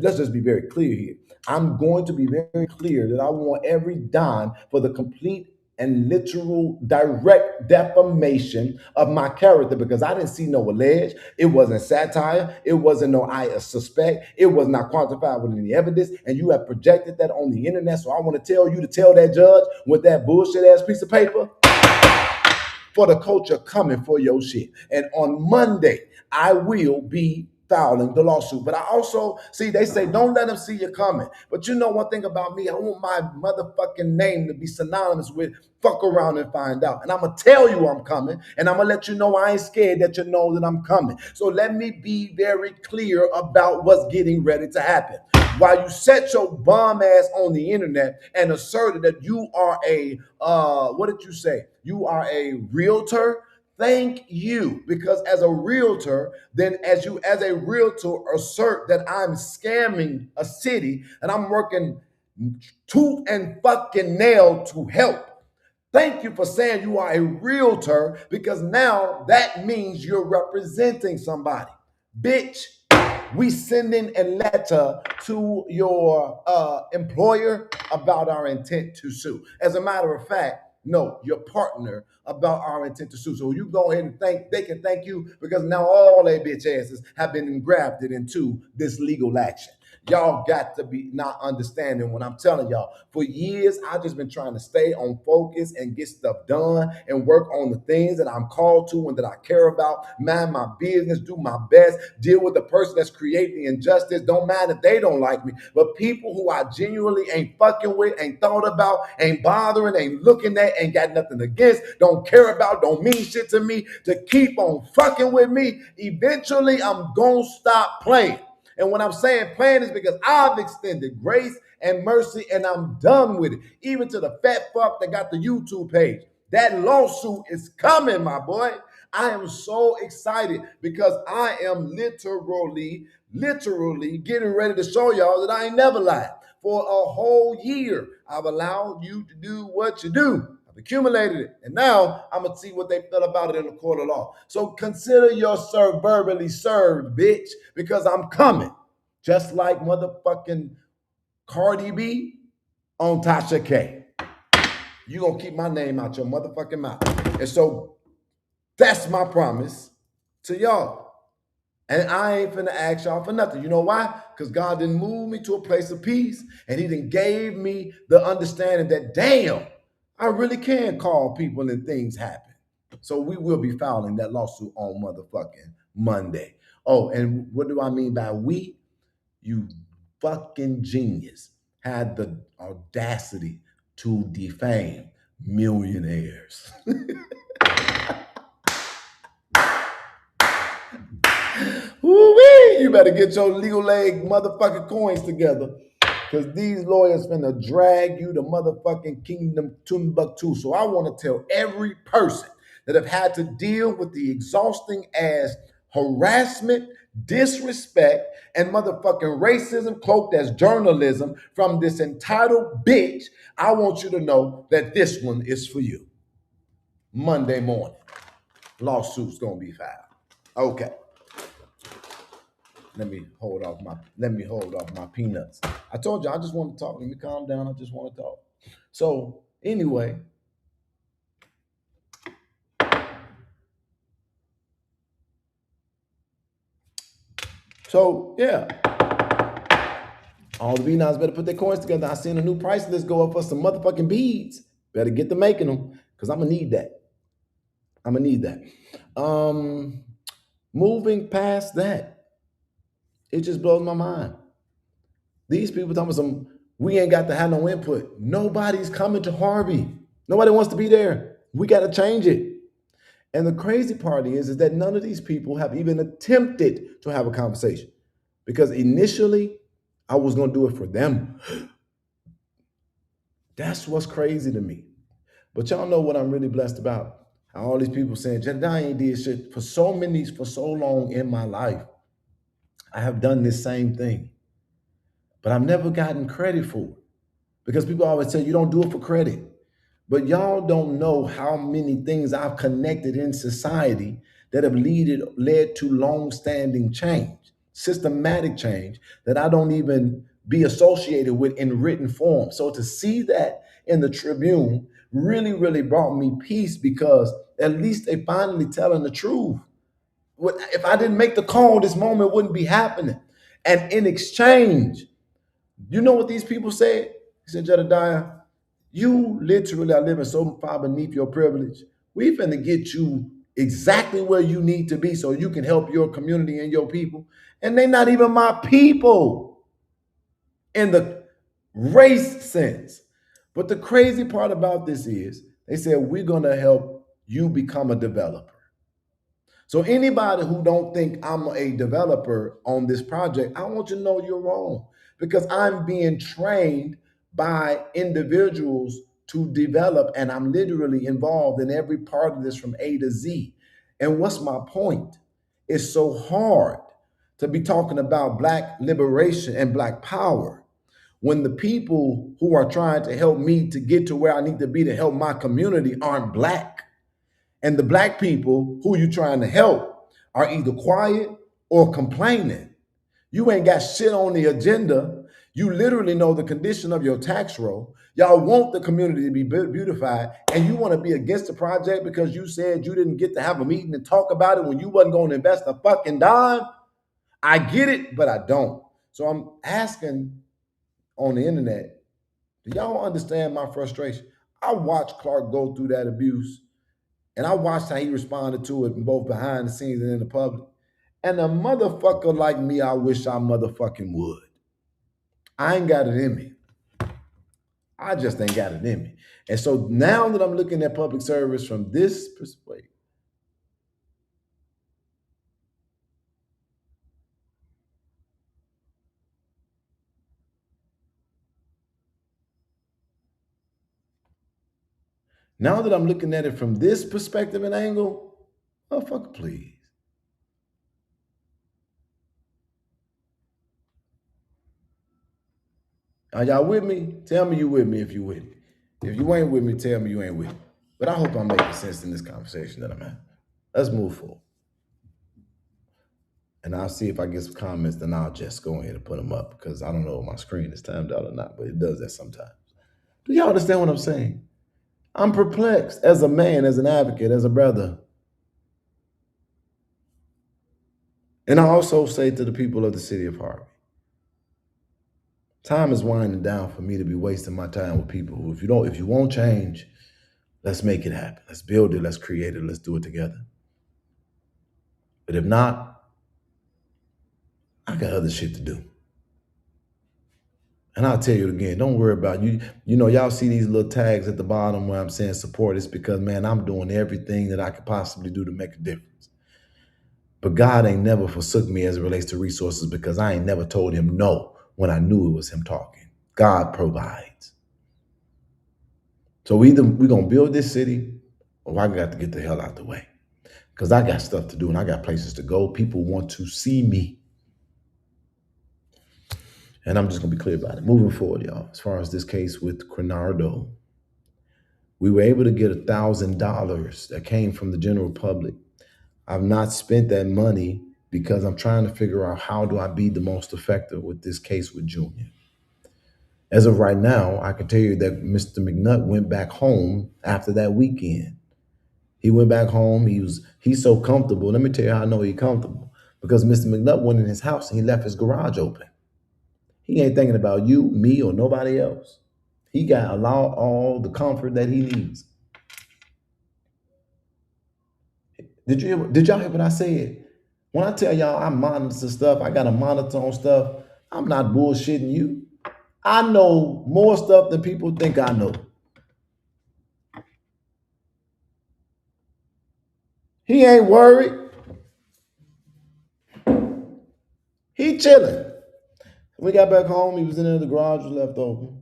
[SPEAKER 3] let's just be very clear here. I'm going to be very clear that I want every dime for the complete and literal direct defamation of my character because I didn't see no allege. It wasn't satire. It wasn't no I suspect. It was not quantified with any evidence. And you have projected that on the internet. So I want to tell you to tell that judge with that bullshit ass piece of paper for the culture coming for your shit. And on Monday, I will be filing the lawsuit. But I also see they say don't let them see you coming. But you know one thing about me, I want my motherfucking name to be synonymous with fuck around and find out. And I'm gonna tell you I'm coming, and I'm gonna let you know I ain't scared that you know that I'm coming. So let me be very clear about what's getting ready to happen. While you set your bum ass on the internet and asserted that you are a what did you say? You are a realtor. Thank you, because as a realtor, then as a realtor assert that I'm scamming a city and I'm working tooth and fucking nail to help. Thank you for saying you are a realtor, because now that means you're representing somebody. Bitch, we sending a letter to your employer about our intent to sue. As a matter of fact, no, your partner about our intent to sue. So you go ahead and they can thank you, because now all they bitch asses have been engrafted into this legal action. Y'all got to be not understanding what I'm telling y'all. For years, I've just been trying to stay on focus and get stuff done and work on the things that I'm called to and that I care about, mind my business, do my best, deal with the person that's creating the injustice. Don't matter if they don't like me, but people who I genuinely ain't fucking with, ain't thought about, ain't bothering, ain't looking at, ain't got nothing against, don't care about, don't mean shit to me, to keep on fucking with me, eventually I'm gonna stop playing. And when I'm saying playing is because I've extended grace and mercy and I'm done with it. Even to the fat fuck that got the YouTube page. That lawsuit is coming, my boy. I am so excited because I am literally getting ready to show y'all that I ain't never lied. For a whole year, I've allowed you to do what you do. I've accumulated it. And now I'm going to see what they feel about it in the court of law. So consider yourself verbally served, bitch, because I'm coming. Just like motherfucking Cardi B on Tasha K. You going to keep my name out your motherfucking mouth. And so that's my promise to y'all. And I ain't finna ask y'all for nothing. You know why? Because God didn't move me to a place of peace, and he didn't gave me the understanding that, damn, I really can call people and things happen. So we will be filing that lawsuit on motherfucking Monday. Oh, and what do I mean by we? You fucking genius had the audacity to defame millionaires. Woo-wee! You better get your legal leg motherfucking coins together, because these lawyers finna drag you to motherfucking Kingdom Timbuktu. So I want to tell every person that have had to deal with the exhausting ass harassment, disrespect, and motherfucking racism cloaked as journalism from this entitled bitch, I want you to know that this one is for you. Monday morning, lawsuit's gonna be filed. Okay. Let me hold off my peanuts. I told you I just want to talk. Let me calm down. I just want to talk. So anyway, yeah. All the B-Nots better put their coins together. I seen a new price list go up for some motherfucking beads. Better get to making them, because I'm gonna need that. Moving past that, it just blows my mind. These people talking about we ain't got to have no input. Nobody's coming to Harvey. Nobody wants to be there. We got to change it. And the crazy part is that none of these people have even attempted to have a conversation, because initially I was going to do it for them. That's what's crazy to me. But y'all know what I'm really blessed about. All these people saying, Jedediah ain't did shit for so long in my life. I have done this same thing, but I've never gotten credit for it, because people always say you don't do it for credit. But y'all don't know how many things I've connected in society that have led to long-standing change, systematic change that I don't even be associated with in written form. So to see that in the Tribune really, really brought me peace, because at least they finally telling the truth. If I didn't make the call, this moment wouldn't be happening. And in exchange, you know what these people said? He said, Jedediah, you literally are living so far beneath your privilege. We finna get you exactly where you need to be so you can help your community and your people. And they're not even my people in the race sense. But the crazy part about this is they said, we're going to help you become a developer. So anybody who don't think I'm a developer on this project, I want you to know you're wrong, because I'm being trained by individuals to develop, and I'm literally involved in every part of this from A to Z. And what's my point? It's so hard to be talking about Black liberation and Black power when the people who are trying to help me to get to where I need to be to help my community aren't Black. And the Black people who you're trying to help are either quiet or complaining. You ain't got shit on the agenda. You literally know the condition of your tax roll. Y'all want the community to be beautified, and you want to be against the project because you said you didn't get to have a meeting and talk about it when you wasn't going to invest a fucking dime. I get it, but I don't. So I'm asking on the internet, do y'all understand my frustration? I watched Clark go through that abuse, and I watched how he responded to it both behind the scenes and in the public. And a motherfucker like me, I wish I motherfucking would. I ain't got it in me. I just ain't got it in me. And so now that I'm looking at public service from this perspective, now that I'm looking at it from this perspective and angle, motherfucker, please. Are y'all with me? Tell me you with me if you with me. If you ain't with me, tell me you ain't with me. But I hope I'm making sense in this conversation that I'm having. Let's move forward. And I'll see if I get some comments, then I'll just go ahead and put them up, because I don't know if my screen is timed out or not, but it does that sometimes. Do y'all understand what I'm saying? I'm perplexed as a man, as an advocate, as a brother. And I also say to the people of the city of Harvey, time is winding down for me to be wasting my time with people who, if you won't change, let's make it happen. Let's build it, let's create it, let's do it together. But if not, I got other shit to do. And I'll tell you it again, don't worry about you. You know, y'all see these little tags at the bottom where I'm saying support. It's because, man, I'm doing everything that I could possibly do to make a difference. But God ain't never forsook me as it relates to resources, because I ain't never told him no when I knew it was him talking. God provides. So either we're going to build this city, or I got to get the hell out the way, because I got stuff to do and I got places to go. People want to see me. And I'm just going to be clear about it. Moving forward, y'all, as far as this case with Crenardo, we were able to get $1,000 that came from the general public. I've not spent that money because I'm trying to figure out how do I be the most effective with this case with Junior. As of right now, I can tell you that Mr. McNutt went back home after that weekend. He went back home. He's so comfortable. Let me tell you how I know he's comfortable. Because Mr. McNutt went in his house and he left his garage open. He ain't thinking about you, me, or nobody else. He got all the comfort that he needs. Did y'all hear what I said? When I tell y'all I monitor stuff, I got a monitor on stuff, I'm not bullshitting you. I know more stuff than people think I know. He ain't worried. He chilling. When we got back home, he was in there, the garage was left open.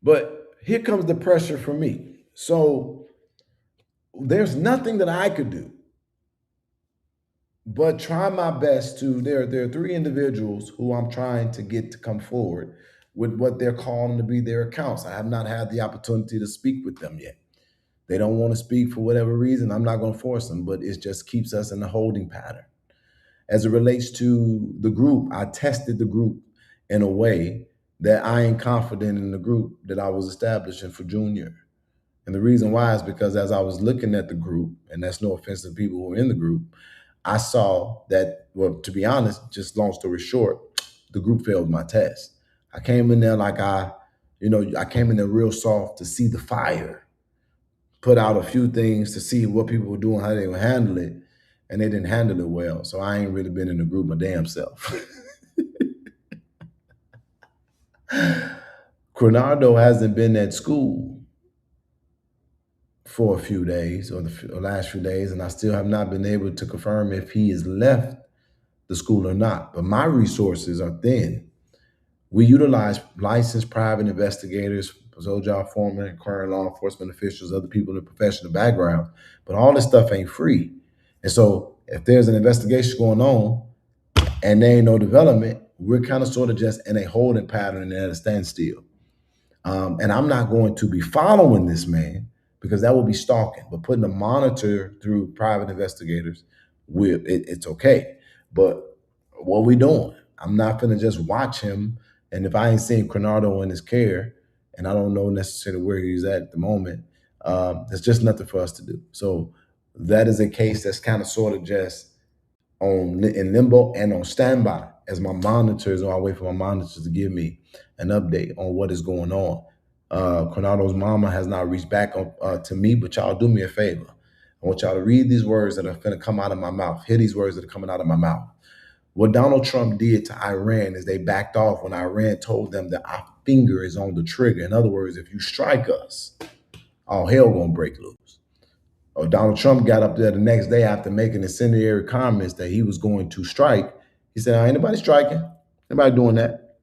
[SPEAKER 3] But here comes the pressure for me. So there's nothing that I could do but try my best to, there are 3 individuals who I'm trying to get to come forward with what they're calling to be their accounts. I have not had the opportunity to speak with them yet. They don't want to speak for whatever reason. I'm not going to force them, but it just keeps us in a holding pattern. As it relates to the group, I tested the group in a way that I ain't confident in the group that I was establishing for Junior. And the reason why is because as I was looking at the group, and that's no offense to people who are in the group, I saw that, well, to be honest, just long story short, the group failed my test. I came in there like I came in there real soft to see the fire, put out a few things to see what people were doing, how they would handle it, and they didn't handle it well. So I ain't really been in the group my damn self. Coronado hasn't been at school for a few days or the last few days, and I still have not been able to confirm if he has left the school or not. But my resources are thin. We utilize licensed private investigators, y'all former and current law enforcement officials, other people in the professional background, but all this stuff ain't free. And so if there's an investigation going on and there ain't no development, we're kind of sort of just in a holding pattern and at a standstill. And I'm not going to be following this man because that would be stalking. But putting a monitor through private investigators, it's okay. But what we doing? I'm not gonna just watch him. And if I ain't seeing Coronado in his care, and I don't know necessarily where he's at the moment, there's just nothing for us to do. So that is a case that's kind of sort of just in limbo and on standby as my monitors, or I wait for my monitors to give me an update on what is going on. Cornado's mama has not reached back to me, but y'all do me a favor. I want y'all to read these words that are going to come out of my mouth. Hear these words that are coming out of my mouth. What Donald Trump did to Iran is they backed off when Iran told them that our finger is on the trigger. In other words, if you strike us, all hell gonna break loose. Donald Trump got up there the next day after making incendiary comments that he was going to strike. He said, ain't nobody striking. Nobody doing that.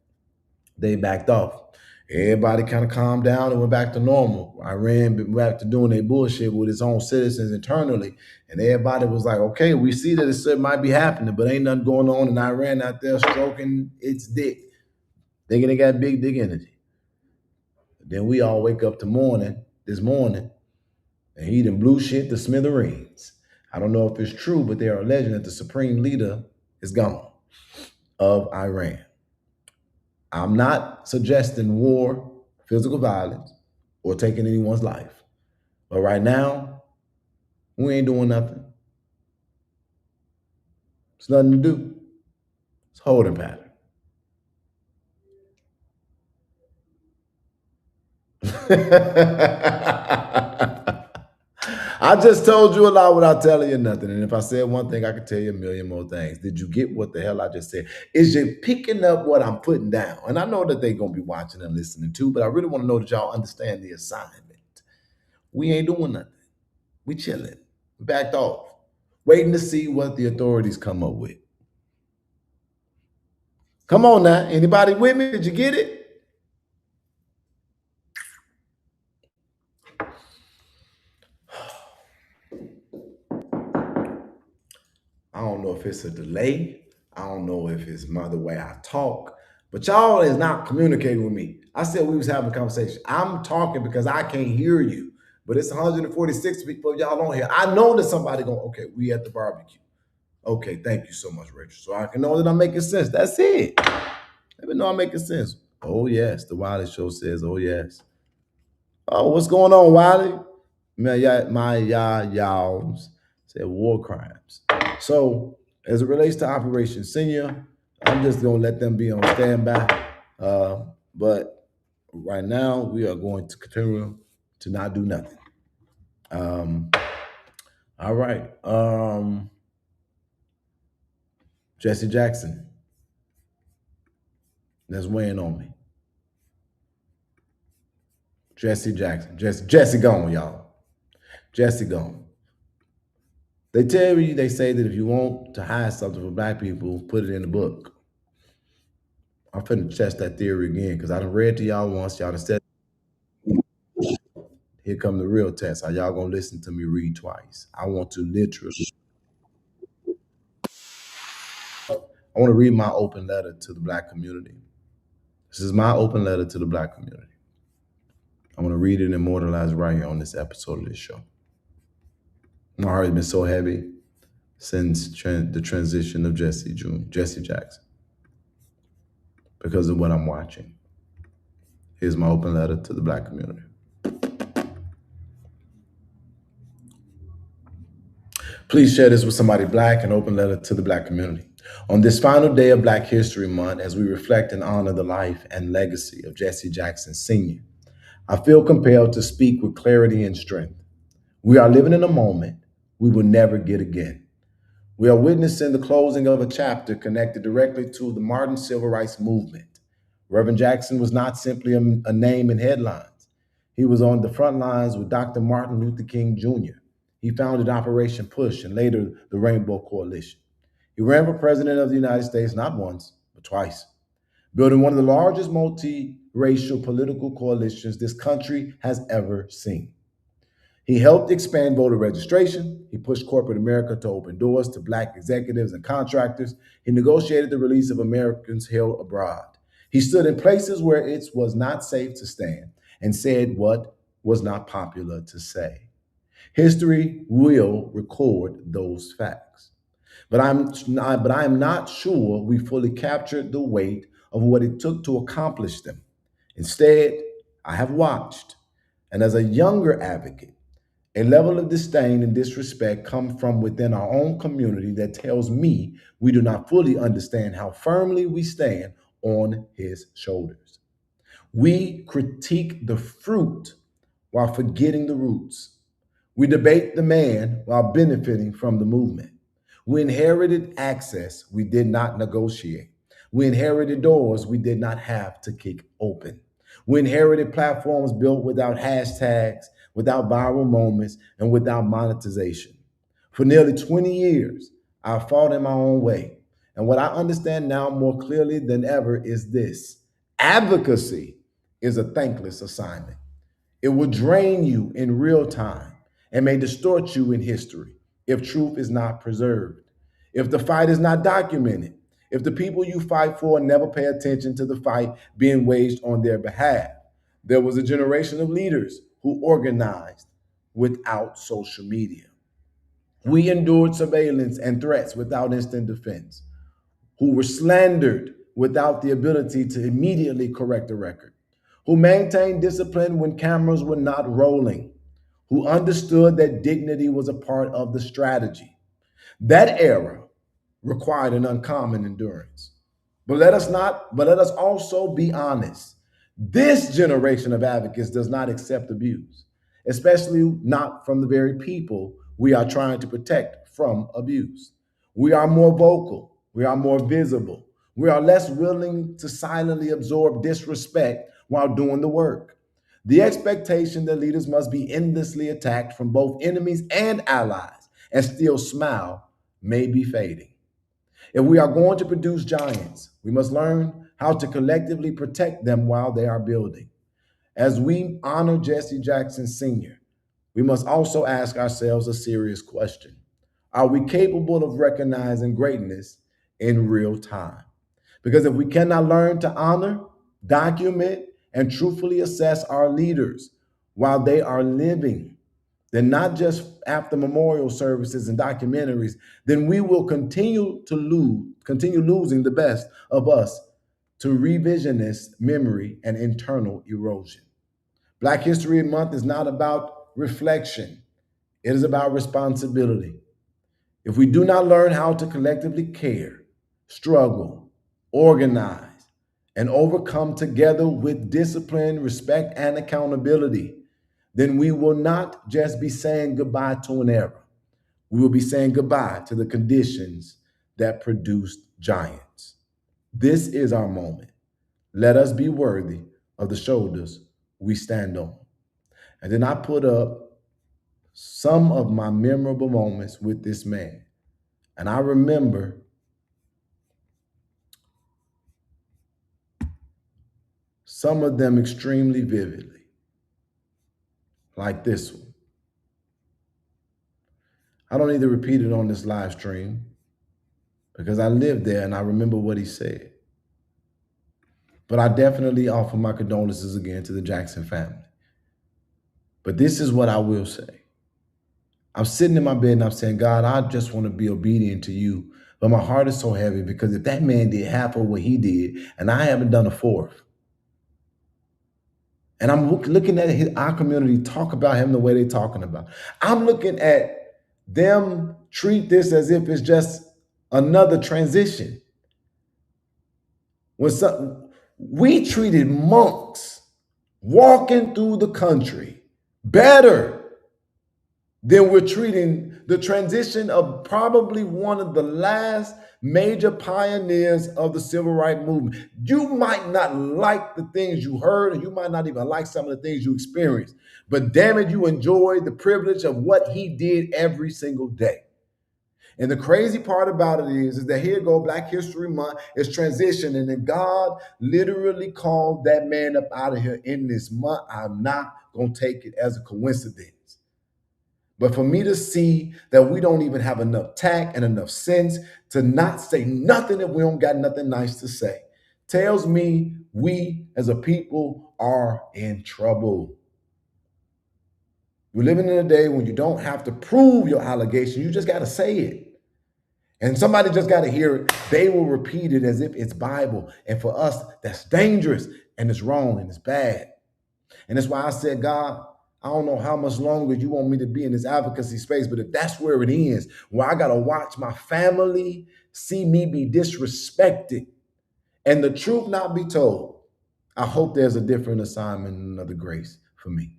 [SPEAKER 3] They backed off. Everybody kind of calmed down and went back to normal. Iran went back to doing their bullshit with its own citizens internally. And everybody was like, okay, we see that it might be happening, but ain't nothing going on in Iran out there stroking its dick, thinking they got big dick energy. Then we all wake up this morning, and he done blew shit to smithereens. I don't know if it's true, but they are alleging that the supreme leader is gone of Iran. I'm not suggesting war, physical violence, or taking anyone's life. But right now, we ain't doing nothing. It's nothing to do. It's holding pattern. I just told you a lot without telling you nothing. And if I said one thing, I could tell you a million more things. Did you get what the hell I just said? Is you picking up what I'm putting down? And I know that they're going to be watching and listening too, but I really want to know that y'all understand the assignment. We ain't doing nothing. We chilling. We backed off. Waiting to see what the authorities come up with. Come on now. Anybody with me? Did you get it? I don't know if it's a delay. I don't know if it's the way I talk, but y'all is not communicating with me. I said we was having a conversation. I'm talking because I can't hear you, but it's 146 people y'all on here. I know that somebody going, okay, we at the barbecue. Okay, thank you so much, Rachel. So I can know that I'm making sense. That's it. Let me know I'm making sense. Oh, yes. The Wiley Show says, oh, yes. Oh, what's going on, Wiley? My y'all said war crimes. So as it relates to Operation Senior, I'm just going to let them be on standby. But right now, we are going to continue to not do nothing. All right. Jesse Jackson. That's weighing on me. Jesse Jackson. Jesse gone, y'all. Jesse gone. They say that if you want to hide something from black people, put it in the book. I'm finna test that theory again because I done read to y'all once. Y'all done said, here come the real test. Are y'all gonna listen to me read twice? I want to read my open letter to the black community. This is my open letter to the black community. I'm gonna read it and immortalize it right here on this episode of this show. My heart has been so heavy since the transition of Jesse Jackson because of what I'm watching. Here's my open letter to the black community. Please share this with somebody Black and open letter to the Black community. On this final day of Black History Month, as we reflect and honor the life and legacy of Jesse Jackson Sr., I feel compelled to speak with clarity and strength. We are living in a moment we will never get again. We are witnessing the closing of a chapter connected directly to the modern civil rights movement. Reverend Jackson was not simply a name in headlines. He was on the front lines with Dr. Martin Luther King Jr. He founded Operation Push and later the Rainbow Coalition. He ran for president of the United States not once, but twice, building one of the largest multiracial political coalitions this country has ever seen. He helped expand voter registration. He pushed corporate America to open doors to Black executives and contractors. He negotiated the release of Americans held abroad. He stood in places where it was not safe to stand and said what was not popular to say. History will record those facts. But I am not sure we fully captured the weight of what it took to accomplish them. Instead, I have watched, and as a younger advocate, a level of disdain and disrespect come from within our own community that tells me we do not fully understand how firmly we stand on his shoulders. We critique the fruit while forgetting the roots. We debate the man while benefiting from the movement. We inherited access we did not negotiate. We inherited doors we did not have to kick open. We inherited platforms built without hashtags, without viral moments, and without monetization. For nearly 20 years, I fought in my own way. And what I understand now more clearly than ever is this: advocacy is a thankless assignment. It will drain you in real time and may distort you in history if truth is not preserved, if the fight is not documented, if the people you fight for never pay attention to the fight being waged on their behalf. There was a generation of leaders who organized without social media. We endured surveillance and threats without instant defense, who were slandered without the ability to immediately correct a record, who maintained discipline when cameras were not rolling, who understood that dignity was a part of the strategy. That era required an uncommon endurance. But let us also be honest. This generation of advocates does not accept abuse, especially not from the very people we are trying to protect from abuse. We are more vocal, we are more visible, we are less willing to silently absorb disrespect while doing the work. The expectation that leaders must be endlessly attacked from both enemies and allies and still smile may be fading. If we are going to produce giants, we must learn how to collectively protect them while they are building. As we honor Jesse Jackson Sr., we must also ask ourselves a serious question. Are we capable of recognizing greatness in real time? Because if we cannot learn to honor, document, and truthfully assess our leaders while they are living, then not just after memorial services and documentaries, then we will continue losing the best of us to revisionist memory and internal erosion. Black History Month is not about reflection. It is about responsibility. If we do not learn how to collectively care, struggle, organize, and overcome together with discipline, respect, and accountability, then we will not just be saying goodbye to an era. We will be saying goodbye to the conditions that produced giants. This is our moment. Let us be worthy of the shoulders we stand on. And then I put up some of my memorable moments with this man. And I remember some of them extremely vividly, like this one. I don't need to repeat it on this live stream because I lived there and I remember what he said. But I definitely offer my condolences again to the Jackson family. But this is what I will say. I'm sitting in my bed and I'm saying, God, I just want to be obedient to you. But my heart is so heavy because if that man did half of what he did and I haven't done a fourth, and I'm looking at our community talk about him the way they're talking about. I'm looking at them treat this as if it's just another transition. We treated monks walking through the country better than we're treating the transition of probably one of the last major pioneers of the civil rights movement. You might not like the things you heard, and you might not even like some of the things you experienced, but damn it, you enjoyed the privilege of what he did every single day. And the crazy part about it is that here go Black History Month is transitioning, and God literally called that man up out of here in this month. I'm not going to take it as a coincidence. But for me to see that we don't even have enough tact and enough sense to not say nothing if we don't got nothing nice to say, tells me we as a people are in trouble. We're living in a day when you don't have to prove your allegation. You just got to say it. And somebody just got to hear it. They will repeat it as if it's Bible. And for us, that's dangerous and it's wrong and it's bad. And that's why I said, God, I don't know how much longer you want me to be in this advocacy space, but if that's where it ends, where I got to watch my family see me be disrespected and the truth not be told, I hope there's a different assignment and another grace for me.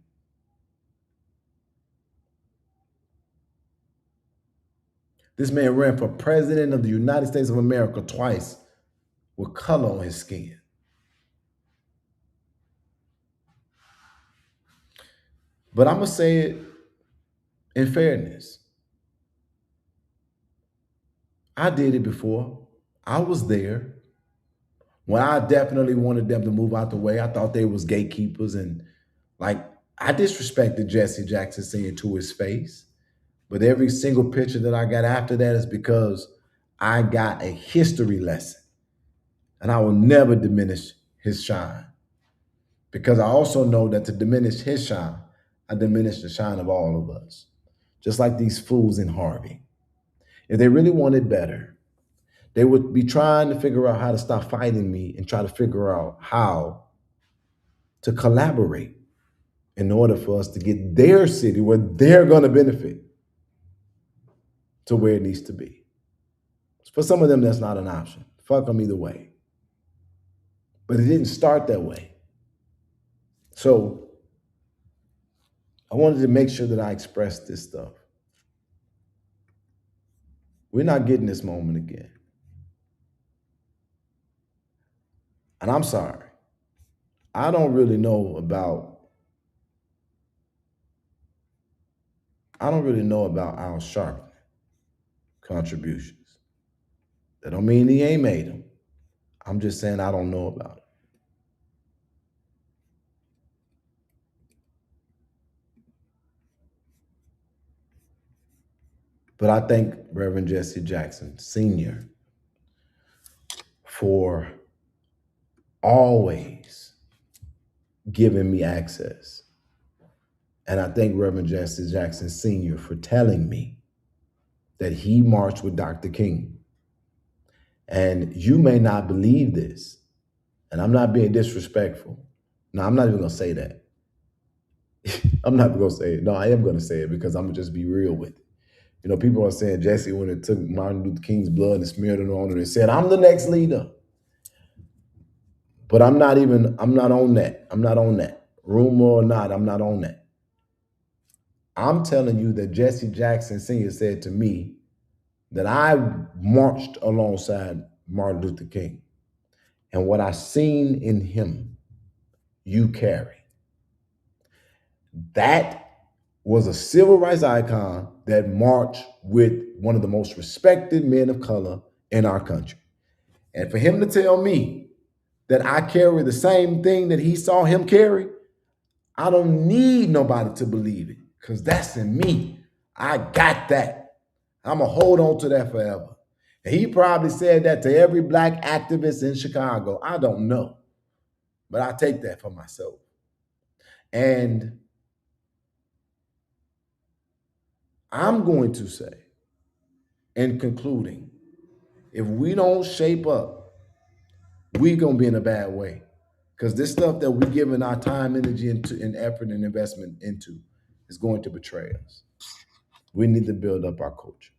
[SPEAKER 3] This man ran for president of the United States of America twice with color on his skin. But I'm going to say it in fairness. I did it before. I was there. When I definitely wanted them to move out the way, I thought they was gatekeepers. And like, I disrespected Jesse Jackson Sr. to his face. But every single picture that I got after that is because I got a history lesson. And I will never diminish his shine. Because I also know that to diminish his shine, I diminish the shine of all of us. Just like these fools in Harvey. If they really wanted better, they would be trying to figure out how to stop fighting me and try to figure out how to collaborate in order for us to get their city where they're going to benefit to where it needs to be. For some of them, that's not an option. Fuck them either way. But it didn't start that way. So I wanted to make sure that I expressed this stuff. We're not getting this moment again. And I'm sorry. I don't really know about Al Sharpton contributions. That don't mean he ain't made them. I'm just saying I don't know about it. But I thank Reverend Jesse Jackson Sr. for always giving me access. And I thank Reverend Jesse Jackson Sr. for telling me that he marched with Dr. King. And you may not believe this, and I'm not being disrespectful. No, I'm not even going to say that. I'm not going to say it. No, I am going to say it because I'm going to just be real with it. You know, people are saying Jesse when it took Martin Luther King's blood and smeared it on it and said, I'm the next leader. But I'm not on that. I'm not on that. Rumor or not, I'm not on that. I'm telling you that Jesse Jackson Sr. said to me that I marched alongside Martin Luther King. And what I seen in him, you carry. That was a civil rights icon that marched with one of the most respected men of color in our country. And for him to tell me that I carry the same thing that he saw him carry, I don't need nobody to believe it because that's in me. I got that. I'm going to hold on to that forever. And he probably said that to every Black activist in Chicago. I don't know. But I take that for myself. And I'm going to say, in concluding, if we don't shape up, we're going to be in a bad way. Because this stuff that we're giving our time, energy, and effort and investment into is going to betray us. We need to build up our culture.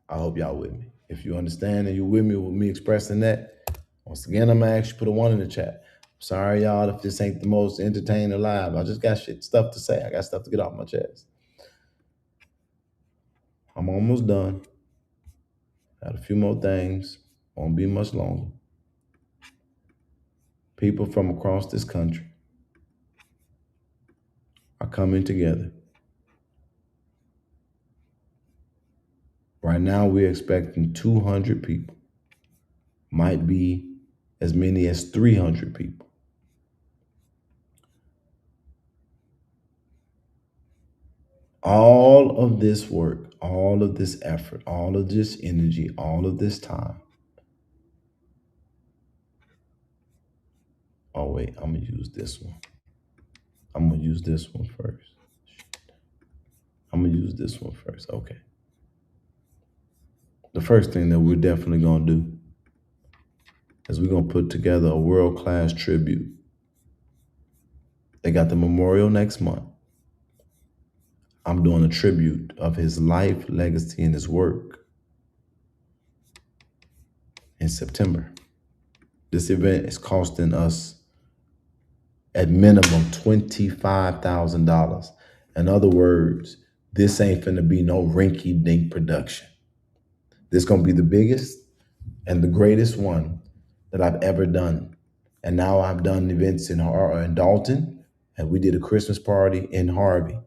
[SPEAKER 3] I hope y'all with me. If you understand and you're with me expressing that, once again, I'm gonna ask you put a one in the chat. Sorry, y'all, if this ain't the most entertaining live. I just got stuff to say. I got stuff to get off my chest. I'm almost done. Got a few more things. Won't be much longer. People from across this country are coming together. Right now, we're expecting 200 people. Might be as many as 300 people. All of this work, all of this effort, all of this energy, all of this time. Oh, wait, I'm going to use this one. I'm going to use this one first. Okay. The first thing that we're definitely going to do is we're going to put together a world-class tribute. They got the memorial next month. I'm doing a tribute of his life, legacy, and his work in September. This event is costing us at minimum $25,000. In other words, this ain't finna be no rinky-dink production. This gonna be the biggest and the greatest one that I've ever done. And now I've done events in Dalton, and we did a Christmas party in Harvey.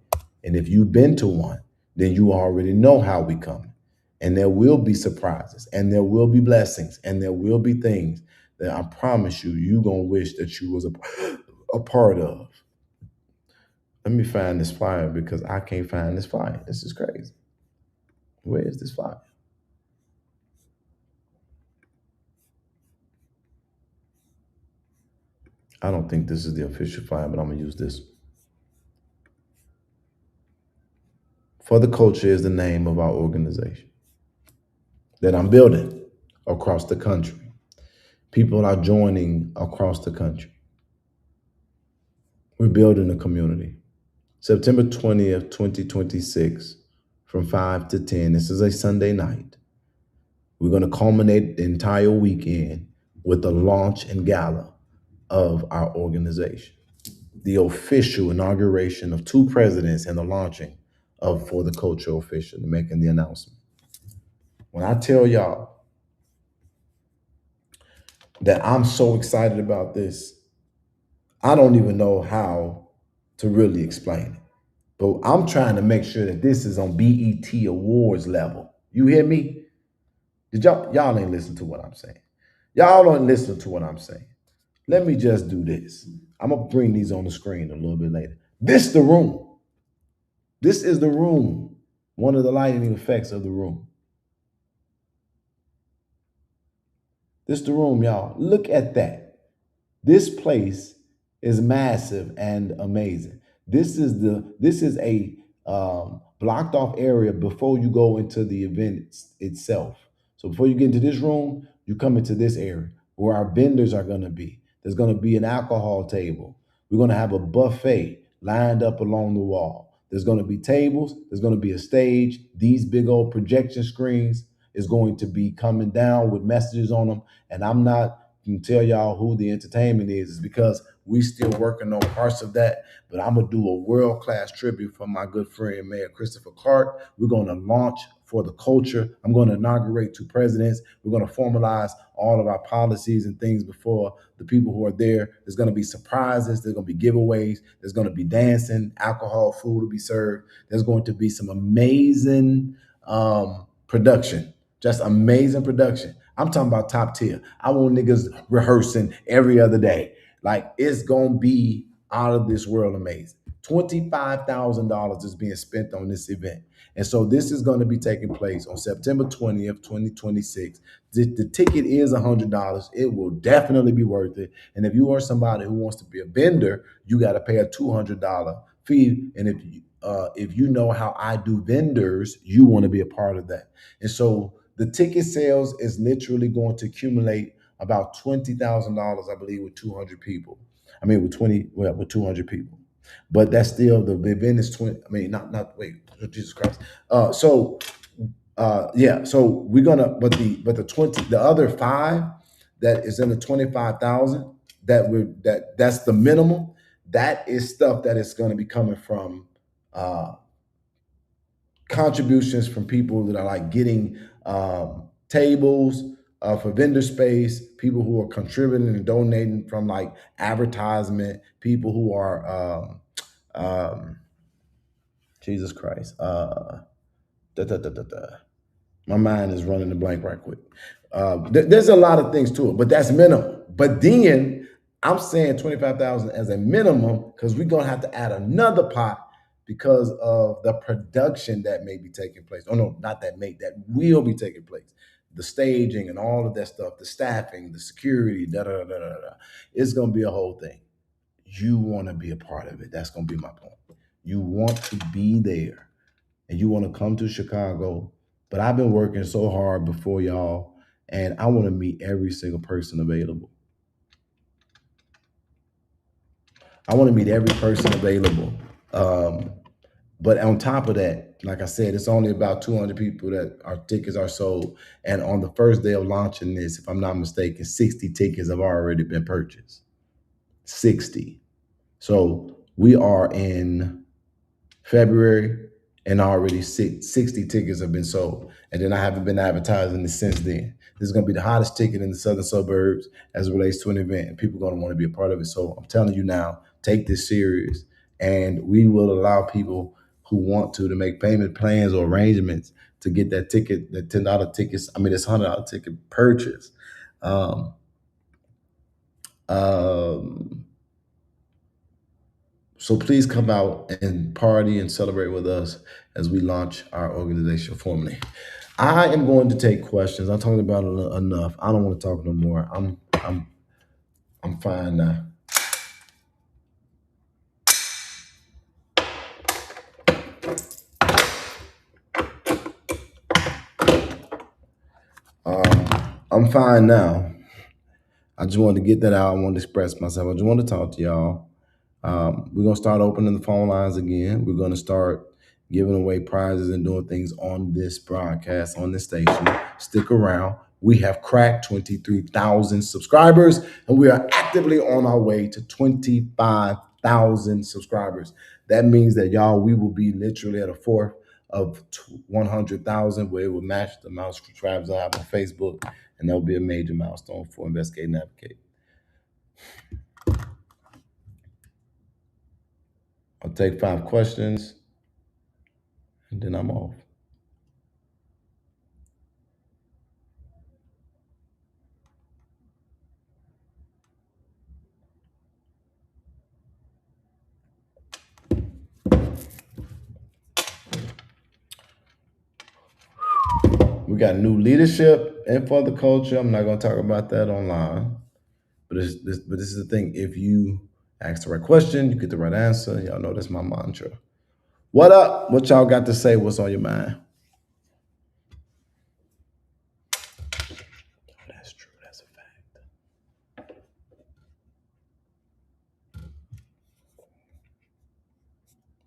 [SPEAKER 3] And if you've been to one, then you already know how we come. And there will be surprises, and there will be blessings, and there will be things that I promise you gonna wish that you was a part of. Let me find this flyer because I can't find this flyer. This is crazy. Where is this flyer? I don't think this is the official flyer, but I'm gonna use this. For the Culture is the name of our organization that I'm building across the country. People are joining across the country. We're building a community. September 20th, 2026, from 5 to 10. This is a Sunday night. We're going to culminate the entire weekend with the launch and gala of our organization, the official inauguration of 2 presidents and the launching of For the Culture official, making the announcement. When I tell y'all that I'm so excited about this, I don't even know how to really explain it. But I'm trying to make sure that this is on BET Awards level. You hear me? Did y'all ain't listen to what I'm saying. Y'all don't listen to what I'm saying. Let me just do this. I'm gonna bring these on the screen a little bit later. This the room. This is the room. One of the lighting effects of the room. This the room, y'all. Look at that. This place is massive and amazing. This is a blocked off area before you go into the event itself. So before you get into this room, you come into this area where our vendors are going to be. There's going to be an alcohol table. We're going to have a buffet lined up along the wall. There's going to be tables. There's going to be a stage. These big old projection screens is going to be coming down with messages on them. And I'm not going to tell y'all who the entertainment is because we still working on parts of that. But I'm going to do a world-class tribute from my good friend, Mayor Christopher Clark. We're going to launch For the Culture. I'm going to inaugurate 2 presidents. We're going to formalize all of our policies and things before the people who are there. There's going to be surprises. There's going to be giveaways. There's going to be dancing, alcohol, food will be served. There's going to be some amazing production, just amazing production. I'm talking about top tier. I want niggas rehearsing every other day. Like, it's going to be out of this world amazing. $25,000 is being spent on this event. And so this is going to be taking place on September 20th, 2026. The ticket is $100. It will definitely be worth it. And if you are somebody who wants to be a vendor, you got to pay a $200 fee. And if you know how I do vendors, you want to be a part of that. And so the ticket sales is literally going to accumulate about $20,000, I believe, with 200 people. I mean, with 200 people. But that's still the event is 20. I mean, not wait, Jesus Christ. Yeah, so we're gonna, but the 20, the other five that is in the 25,000, that's the minimum. That is stuff that is going to be coming from contributions from people that are like getting tables for vendor space, people who are contributing and donating from like advertisement, people who are Jesus Christ. Da, da, da, da, da. My mind is running the blank right quick. There's a lot of things to it, but that's minimum. But then I'm saying 25,000 as a minimum because we're gonna have to add another pot because of the production that may be taking place. Oh no, not that may, that will be taking place. The staging and all of that stuff, the staffing, the security, da da da da da. It's gonna be a whole thing. You want to be a part of it. That's gonna be my point. You want to be there and you want to come to Chicago. But I've been working so hard before y'all, and I want to meet every single person available. I want to meet every person available. But on top of that, like I said, it's only about 200 people that our tickets are sold. And on the first day of launching this, if I'm not mistaken, 60 tickets have already been purchased. 60. So we are in February, and already 60 tickets have been sold. And then I haven't been advertising this since then. This is going to be the hottest ticket in the southern suburbs as it relates to an event, and people are going to want to be a part of it. So I'm telling you now, take this serious, and we will allow people who want to make payment plans or arrangements to get that ticket, that $10 tickets. I mean, this $100 ticket purchase. Um, um, So please come out and party and celebrate with us as we launch our organization formally. I am going to take questions. I'm talking about it enough. I don't want to talk no more. I'm fine now. I'm fine now. I just wanted to get that out. I wanted to express myself. I just want to talk to y'all. We're going to start opening the phone lines again. We're going to start giving away prizes and doing things on this broadcast, on this station. Stick around. We have cracked 23,000 subscribers, and we are actively on our way to 25,000 subscribers. That means that, y'all, we will be literally at a fourth of 100,000, where it will match the amount of subscribers I have on Facebook, and that will be a major milestone for Investigate and Advocate. I'll take 5 questions, and then I'm off. We got new leadership and for the culture. I'm not going to talk about that online, but this is the thing. If you ask the right question, you get the right answer. Y'all know that's my mantra. What up? What y'all got to say? What's on your mind? That's true. That's a fact.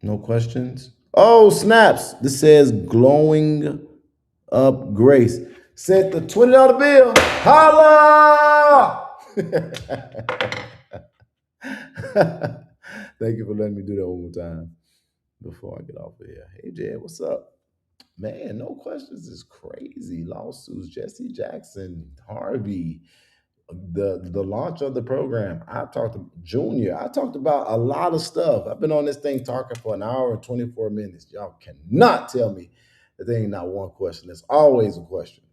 [SPEAKER 3] No questions? Oh, snaps. This says glowing up Grace. Sent the $20 bill. Holla! Thank you for letting me do that one more time before I get off of here. Hey, Jed, what's up? Man, no questions is crazy. Lawsuits, Jesse Jackson, Harvey, the launch of the program. I talked to Junior. I talked about a lot of stuff. I've been on this thing talking for an hour and 24 minutes. Y'all cannot tell me that there ain't not one question. There's always a question.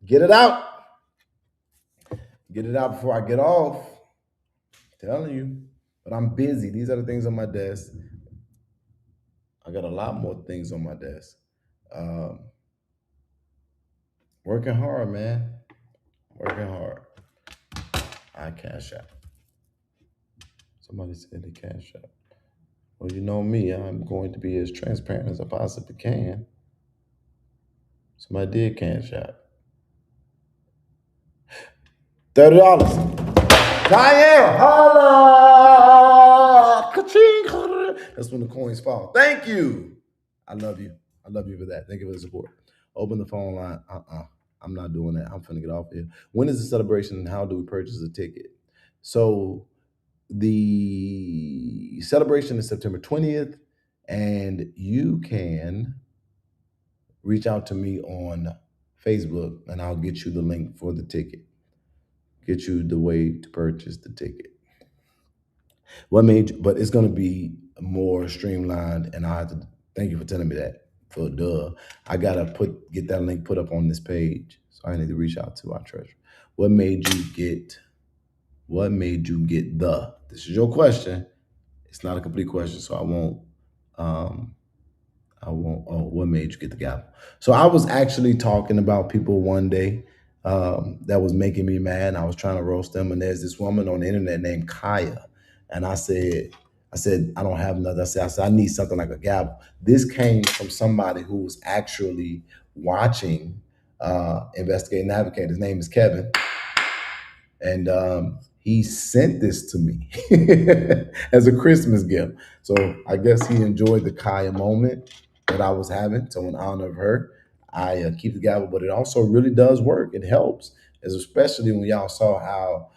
[SPEAKER 3] Get it out. Get it out before I get off. I'm telling you. But I'm busy. These are the things on my desk. I got a lot more things on my desk. Working hard, man. Working hard. I cash out. Somebody said they cash out. Well, you know me. I'm going to be as transparent as I possibly can. Somebody did cash out. $30. Diane, holla! Ka-ching! That's when the coins fall. Thank you. I love you. I love you for that. Thank you for the support. Open the phone line. I'm not doing that. I'm finna get off here. When is the celebration and how do we purchase a ticket? So the celebration is September 20th, and you can reach out to me on Facebook and I'll get you the link for the ticket. Get you the way to purchase the ticket. But it's gonna be more streamlined, and I have to thank you for telling me that. For duh, I gotta get that link put up on this page. So I need to reach out to our treasurer. What made you get? What made you get the? This is your question. It's not a complete question, so I won't. Um, I won't. Oh, what made you get the gavel? So I was actually talking about people one day that was making me mad. I was trying to roast them, and there's this woman on the internet named Kaya, and I said, I don't have nothing. I said, I need something like a gavel. This came from somebody who was actually watching Investigate and Advocate. His name is Kevin, and he sent this to me as a Christmas gift. So I guess he enjoyed the Kaya moment that I was having. So in honor of her, I keep the gavel, but it also really does work. It helps, as especially when y'all saw how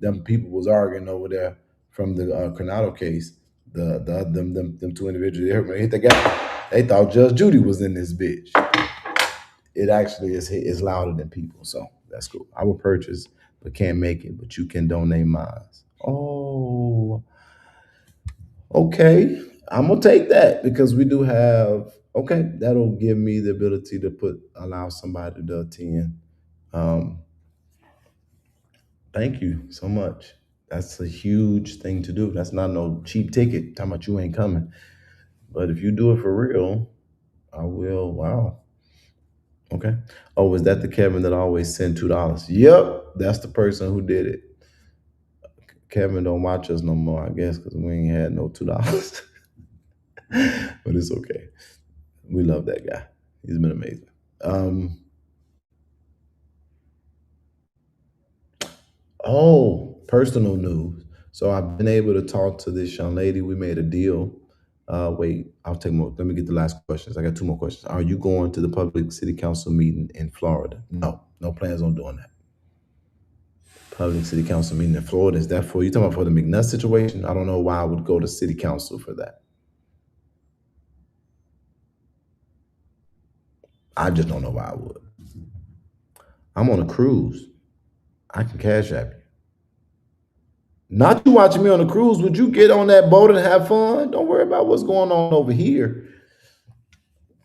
[SPEAKER 3] them people was arguing over there from the Coronado case. Them two individuals, everybody hit the gavel. They thought Judge Judy was in this bitch. It actually is louder than people, so that's cool. I will purchase, but can't make it. But you can donate mine. Oh, okay. I'm gonna take that because we do have. Okay, that'll give me the ability to allow somebody to attend. Um, thank you so much. That's a huge thing to do. That's not no cheap ticket. Talking about you ain't coming. But if you do it for real, I will. Wow. Okay. Oh, was that the Kevin that always sent $2? Yep, that's the person who did it. Kevin don't watch us no more, I guess, because we ain't had no $2. But it's okay. We love that guy. He's been amazing. Personal news. So I've been able to talk to this young lady. We made a deal. Wait, I'll take more. Let me get the last questions. I got two more questions. Are you going to the public city council meeting in Florida? No, no plans on doing that. Public city council meeting in Florida. Is that for you talking about for the McNutt situation? I don't know why I would go to city council for that. I just don't know why I would. I'm on a cruise. I can cash app you. Not you watching me on a cruise. Would you get on that boat and have fun? Don't worry about what's going on over here.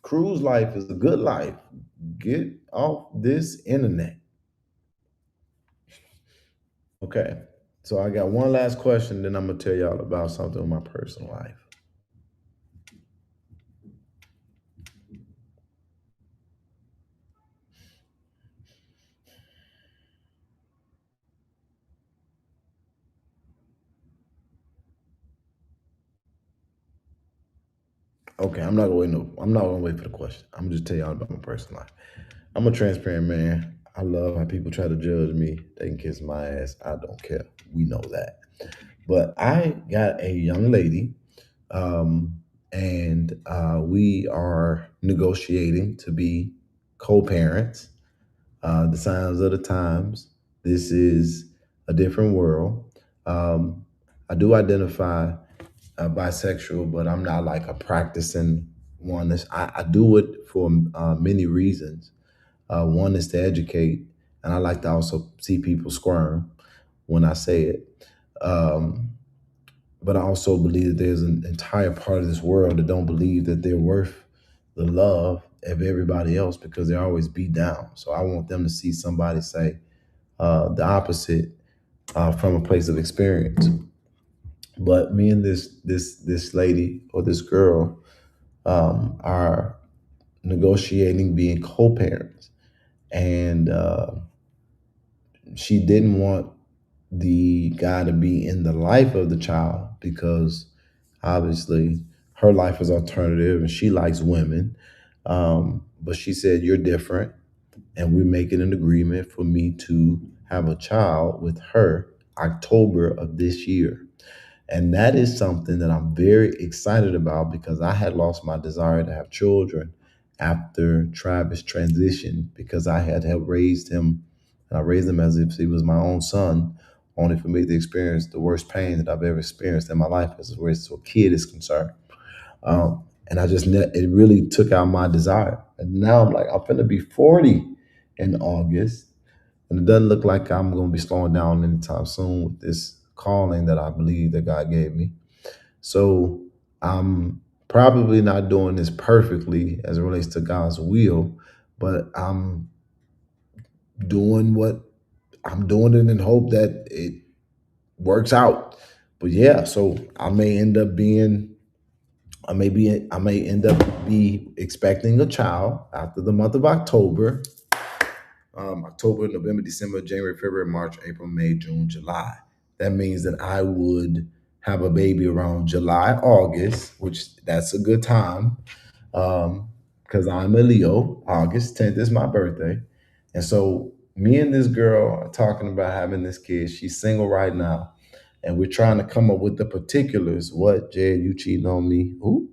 [SPEAKER 3] Cruise life is a good life. Get off this internet. Okay. So I got one last question, then I'm gonna tell y'all about something in my personal life. Okay, I'm not gonna wait for the question. I'm gonna just tell y'all about my personal life. I'm a transparent man. I love how people try to judge me. They can kiss my ass. I don't care. We know that. But I got a young lady, and we are negotiating to be co-parents. The signs of the times. This is a different world. I do identify bisexual, but I'm not like a practicing one. I do it for many reasons. One is to educate, and I like to also see people squirm when I say it. But I also believe that there's an entire part of this world that don't believe that they're worth the love of everybody else because they're always beat down. So I want them to see somebody say the opposite from a place of experience. But me and this lady or this girl are negotiating being co-parents, and she didn't want the guy to be in the life of the child because obviously her life is alternative and she likes women. But she said, you're different, and we're making an agreement for me to have a child with her October of this year. And that is something that I'm very excited about because I had lost my desire to have children after Travis transitioned because I had helped raised him. And I raised him as if he was my own son, only for me to experience the worst pain that I've ever experienced in my life as far as a kid is concerned. And it really took out my desire. And now I'm like, I'm finna be 40 in August. And it doesn't look like I'm going to be slowing down anytime soon with this calling that I believe that God gave me. So I'm probably not doing this perfectly as it relates to God's will, but doing what I'm doing it in hope that it works out. But yeah, so I may end up be expecting a child after the month of October. October, November, December, January, February, March, April, May, June, July. That means that I would have a baby around July, August, which that's a good time because I'm a Leo. August 10th is my birthday. And so me and this girl are talking about having this kid. She's single right now. And we're trying to come up with the particulars. What, Jay, you cheating on me? Who?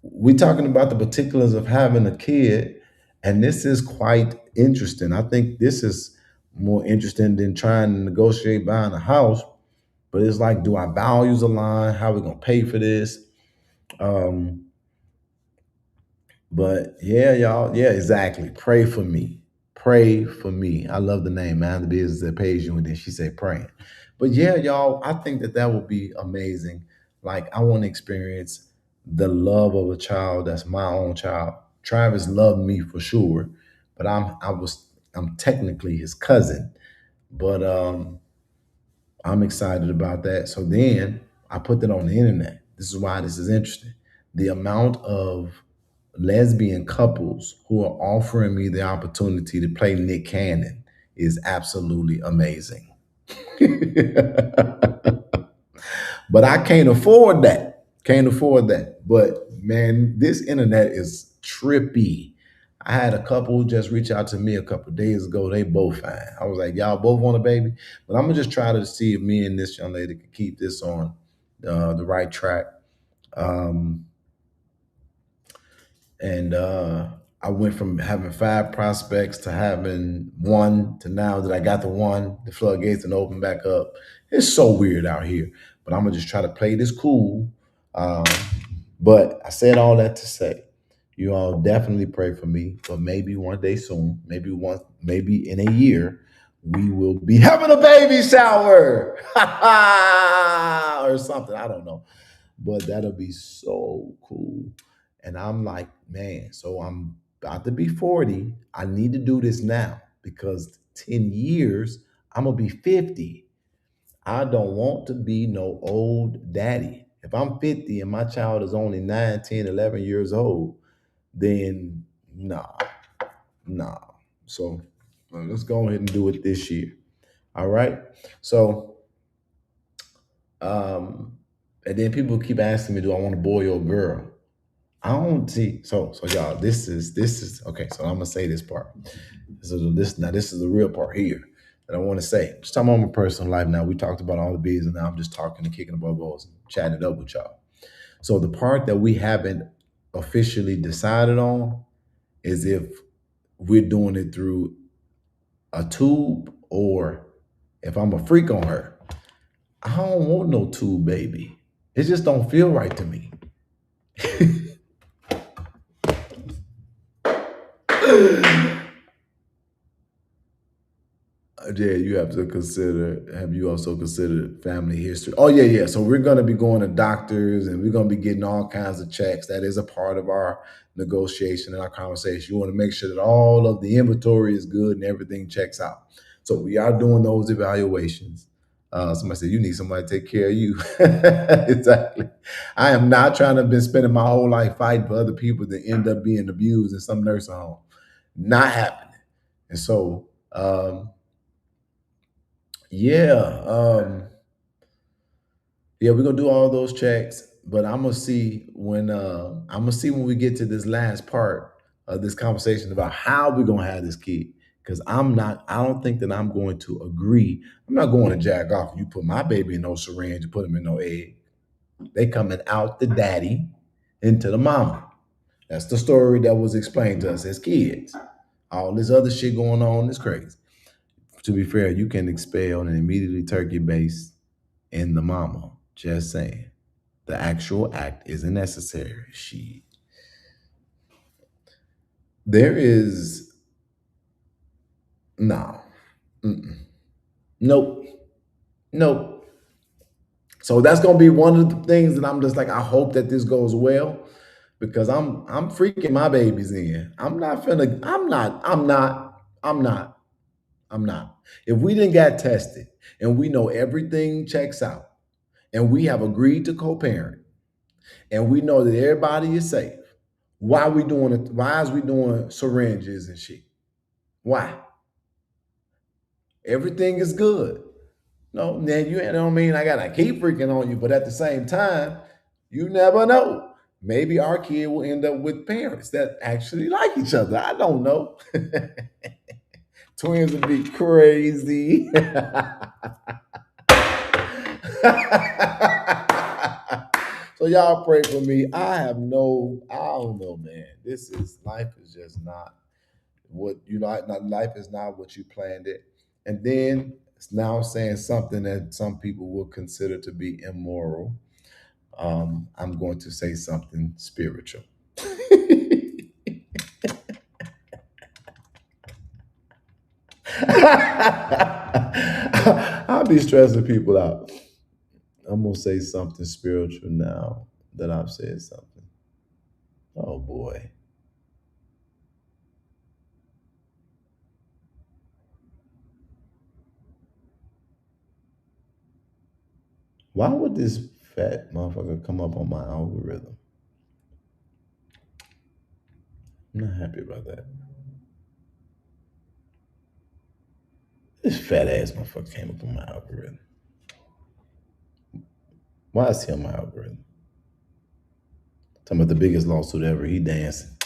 [SPEAKER 3] We're talking about the particulars of having a kid, and this is quite interesting. I think this is more interesting than trying to negotiate buying a house. But it's like, do our values align? How are we gonna pay for this? Um, but yeah, y'all, yeah, exactly. Pray for me. Pray for me. I love the name, man. The business that pays you, and then she said praying. But yeah, y'all, I think that that would be amazing. Like, I want to experience the love of a child that's my own child. Travis loved me for sure, but I'm technically his cousin. But I'm excited about that. So then I put that on the internet. This is why this is interesting. The amount of lesbian couples who are offering me the opportunity to play Nick Cannon is absolutely amazing. But I can't afford that. Can't afford that. But man, this internet is trippy. I had a couple just reach out to me a couple days ago. They both fine. I was like, y'all both want a baby? But I'm gonna just try to see if me and this young lady can keep this on the right track. Um, and I went from having 5 prospects to having 1 to now that I got the 1, the floodgates and open back up. It's so weird out here, but I'm gonna just try to play this cool. Um, but I said all that to say, you all definitely pray for me. But maybe one day soon, maybe in a year, we will be having a baby shower or something. I don't know, but that'll be so cool. And I'm like, man, so I'm about to be 40. I need to do this now because 10 years, I'm going to be 50. I don't want to be no old daddy. If I'm 50 and my child is only 9, 10, 11 years old, then nah, nah. So let's go ahead and do it this year. All right. So, um, and then people keep asking me, do I want a boy or a girl? I don't see. So y'all, this is okay. So I'm gonna say this part. This is the real part here that I want to say. Just talking about my personal life now. We talked about all the bees, and now I'm just talking and kicking above balls and chatting it up with y'all. So the part that we haven't officially decided on is if we're doing it through a tube or if I'm a freak on her. I don't want no tube baby. It just don't feel right to me. Yeah, you have to consider. Have you also considered family history? Oh yeah, yeah. So we're gonna be going to doctors and we're gonna be getting all kinds of checks. That is a part of our negotiation and our conversation. You want to make sure that all of the inventory is good and everything checks out. So we are doing those evaluations. Somebody said you need somebody to take care of you. Exactly. I am not trying to be spending my whole life fighting for other people that end up being abused in some nursing home. Not happening. And so. Yeah, yeah, we're gonna do all those checks, but I'm gonna see when we get to this last part of this conversation about how we're gonna have this kid. Because I don't think that I'm going to agree. I'm not going to jack off. You put my baby in no syringe, you put him in no egg. They coming out the daddy into the mama. That's the story that was explained to us as kids. All this other shit going on is crazy. To be fair, you can expel and immediately turkey base in the mama. Just saying. The actual act isn't necessary. There is no. Mm-mm. Nope. Nope. So that's gonna be one of the things that I'm just like, I hope that this goes well because I'm freaking my babies in. I'm not. If we didn't get tested and we know everything checks out and we have agreed to co-parent and we know that everybody is safe, why are we doing it? Why is we doing syringes and shit? Why? Everything is good. No, then you don't mean I gotta keep freaking on you, but at the same time, you never know. Maybe our kid will end up with parents that actually like each other. I don't know. Twins would be crazy. So y'all pray for me. I don't know, man. Life is just not what you like. Life is not what you planned it. And then it's now saying something that some people will consider to be immoral. I'm going to say something spiritual. I'll be stressing people out. I'm gonna say something spiritual now that I've said something. Oh boy. Why would this fat motherfucker come up on my algorithm? I'm not happy about that. This fat ass motherfucker came up on my algorithm. Why is he on my algorithm? Talking about the biggest lawsuit ever. He dancing.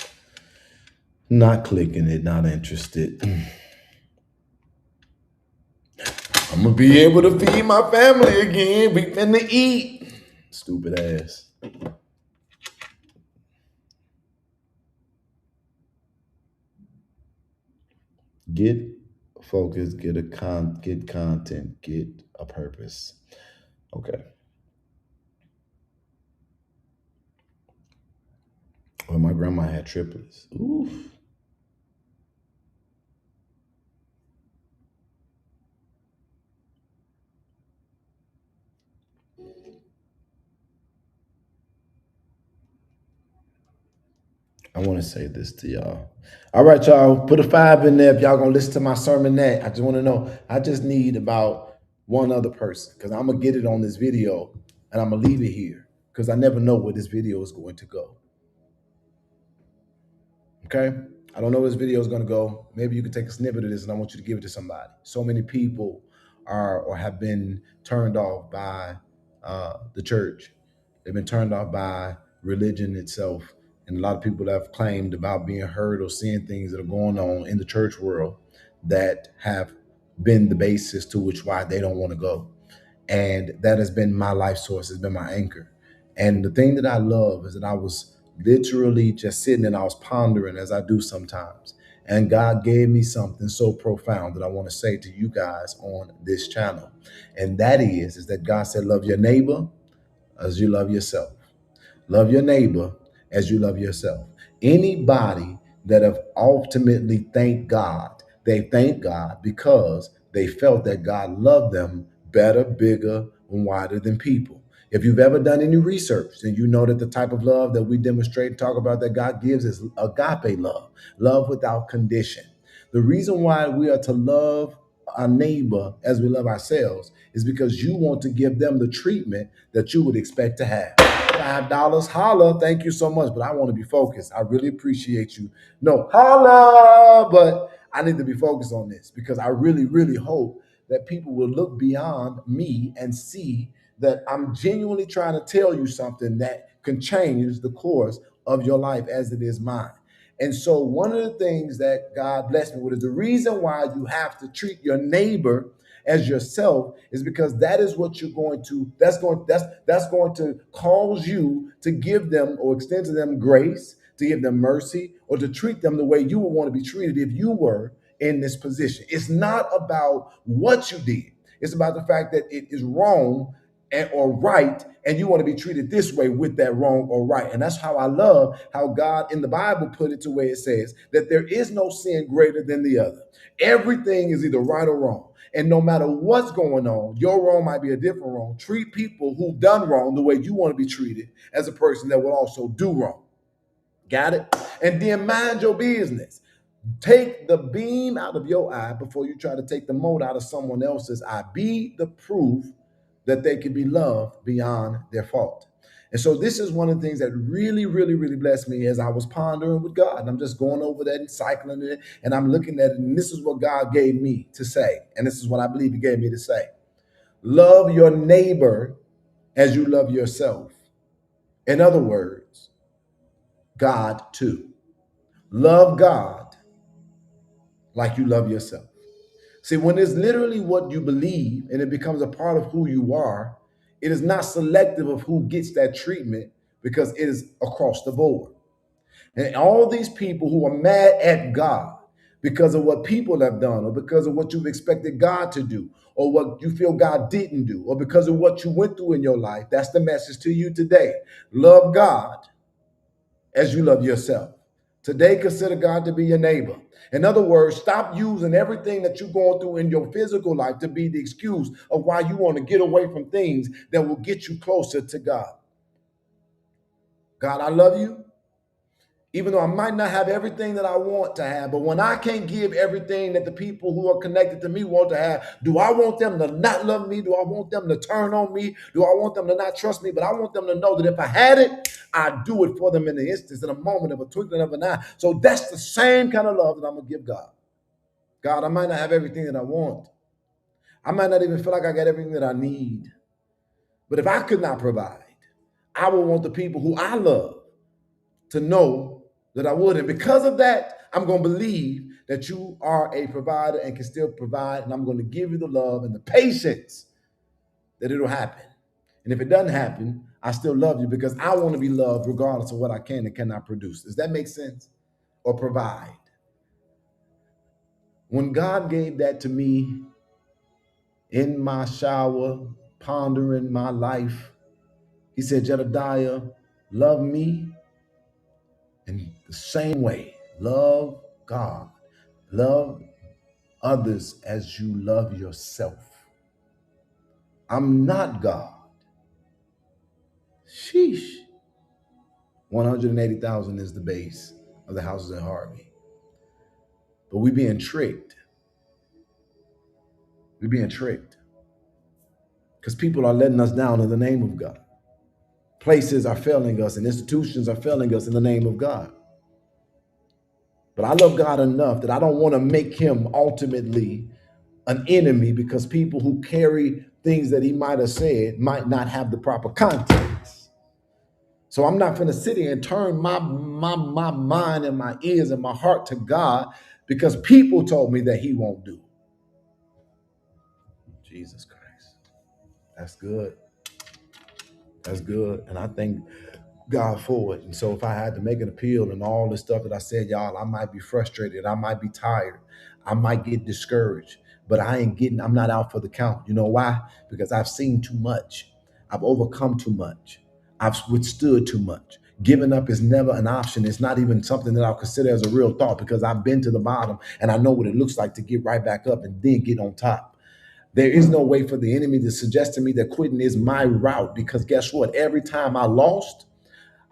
[SPEAKER 3] Not clicking it, not interested. I'm gonna be able to feed my family again. We finna eat. Stupid ass. Get focused, get content, get a purpose. Okay. Well, my grandma had triplets. Oof. I want to say this to y'all. All right, y'all, put a 5 in there if y'all gonna listen to my sermonette. I just want to know. I just need about one other person because I'm gonna get it on this video and I'm gonna leave it here because I never know where this video is going to go. Okay? I don't know where this video is going to go. Maybe you could take a snippet of this and I want you to give it to somebody. So many people are or have been turned off by the church. They've been turned off by religion itself. And a lot of people have claimed about being heard or seeing things that are going on in the church world that have been the basis to which why they don't want to go. And that has been my life source, has been my anchor. And the thing that I love is that I was literally just sitting and I was pondering as I do sometimes. And God gave me something so profound that I want to say to you guys on this channel. And that is that God said, love your neighbor as you love yourself. Love your neighbor as you love yourself. Anybody that have ultimately thanked God, they thank God because they felt that God loved them better, bigger, and wider than people. If you've ever done any research, then you know that the type of love that we demonstrate and talk about that God gives is agape love, love without condition. The reason why we are to love our neighbor as we love ourselves is because you want to give them the treatment that you would expect to have. $5, holla, thank you so much, but I want to be focused. I really appreciate you. No, holla, but I need to be focused on this because I really, really hope that people will look beyond me and see that I'm genuinely trying to tell you something that can change the course of your life as it is mine. And so one of the things that God blessed me with is the reason why you have to treat your neighbor as yourself is because that is what you're going to, that's going to cause you to give them or extend to them grace, to give them mercy, or to treat them the way you would want to be treated if you were in this position. It's not about what you did. It's about the fact that it is wrong or right, and you want to be treated this way with that wrong or right. And that's how I love how God in the Bible put it to where it says that there is no sin greater than the other. Everything is either right or wrong. And no matter what's going on, your wrong might be a different wrong. Treat people who've done wrong the way you want to be treated as a person that will also do wrong. Got it? And then mind your business. Take the beam out of your eye before you try to take the mote out of someone else's eye. Be the proof that they can be loved beyond their fault. And so this is one of the things that really, really, really blessed me as I was pondering with God. And I'm just going over that and cycling it, and I'm looking at it, and this is what God gave me to say. And this is what I believe He gave me to say. Love your neighbor as you love yourself. In other words, God too. Love God like you love yourself. See, when it's literally what you believe and it becomes a part of who you are, it is not selective of who gets that treatment because it is across the board. And all these people who are mad at God because of what people have done or because of what you've expected God to do or what you feel God didn't do or because of what you went through in your life, that's the message to you today. Love God as you love yourself. Today, consider God to be your neighbor. In other words, stop using everything that you're going through in your physical life to be the excuse of why you want to get away from things that will get you closer to God. God, I love you, even though I might not have everything that I want to have. But when I can't give everything that the people who are connected to me want to have, do I want them to not love me? Do I want them to turn on me? Do I want them to not trust me? But I want them to know that if I had it, I'd do it for them in the instance, in a moment of a twinkling of an eye. So that's the same kind of love that I'm going to give God. God, I might not have everything that I want. I might not even feel like I got everything that I need. But if I could not provide, I would want the people who I love to know that I would. And because of that, I'm going to believe that you are a provider and can still provide. And I'm going to give you the love and the patience that it'll happen. And if it doesn't happen, I still love you because I want to be loved regardless of what I can and cannot produce. Does that make sense? Or provide? When God gave that to me in my shower, pondering my life, He said, Jedediah, love me in the same way. Love God. Love others as you love yourself. I'm not God. Sheesh. 180,000 is the base of the houses in Harvey. But we're being tricked. We're being tricked. Because people are letting us down in the name of God. Places are failing us and institutions are failing us in the name of God. But I love God enough that I don't want to make Him ultimately an enemy because people who carry things that He might have said might not have the proper context. So I'm not going to sit here and turn my mind and my ears and my heart to God because people told me that He won't do. Jesus Christ. That's good. That's good. And I thank God for it. And so if I had to make an appeal and all the stuff that I said, y'all, I might be frustrated. I might be tired. I might get discouraged, but I'm not out for the count. You know why? Because I've seen too much. I've overcome too much. I've withstood too much. Giving up is never an option. It's not even something that I'll consider as a real thought because I've been to the bottom and I know what it looks like to get right back up and then get on top. There is no way for the enemy to suggest to me that quitting is my route because guess what? Every time I lost,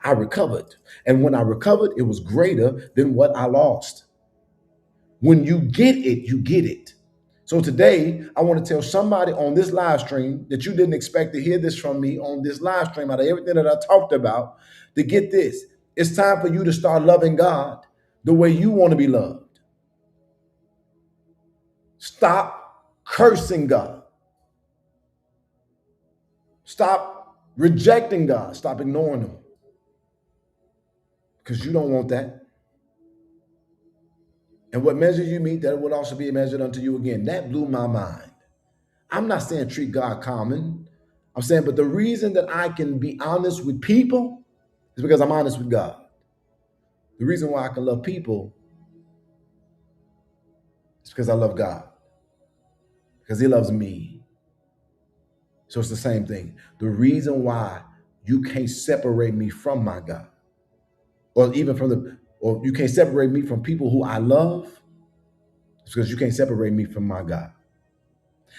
[SPEAKER 3] I recovered. And when I recovered, it was greater than what I lost. When you get it, you get it. So today, I want to tell somebody on this live stream that you didn't expect to hear this from me on this live stream out of everything that I talked about, to get this. It's time for you to start loving God the way you want to be loved. Stop cursing God. Stop rejecting God. Stop ignoring Him. Because you don't want that. And what measure you meet, that would also be measured unto you again. That blew my mind. I'm not saying treat God common. I'm saying, but the reason that I can be honest with people is because I'm honest with God. The reason why I can love people is because I love God, because He loves me. So it's the same thing. The reason why you can't separate me from my God, or even or you can't separate me from people who I love, is because you can't separate me from my God.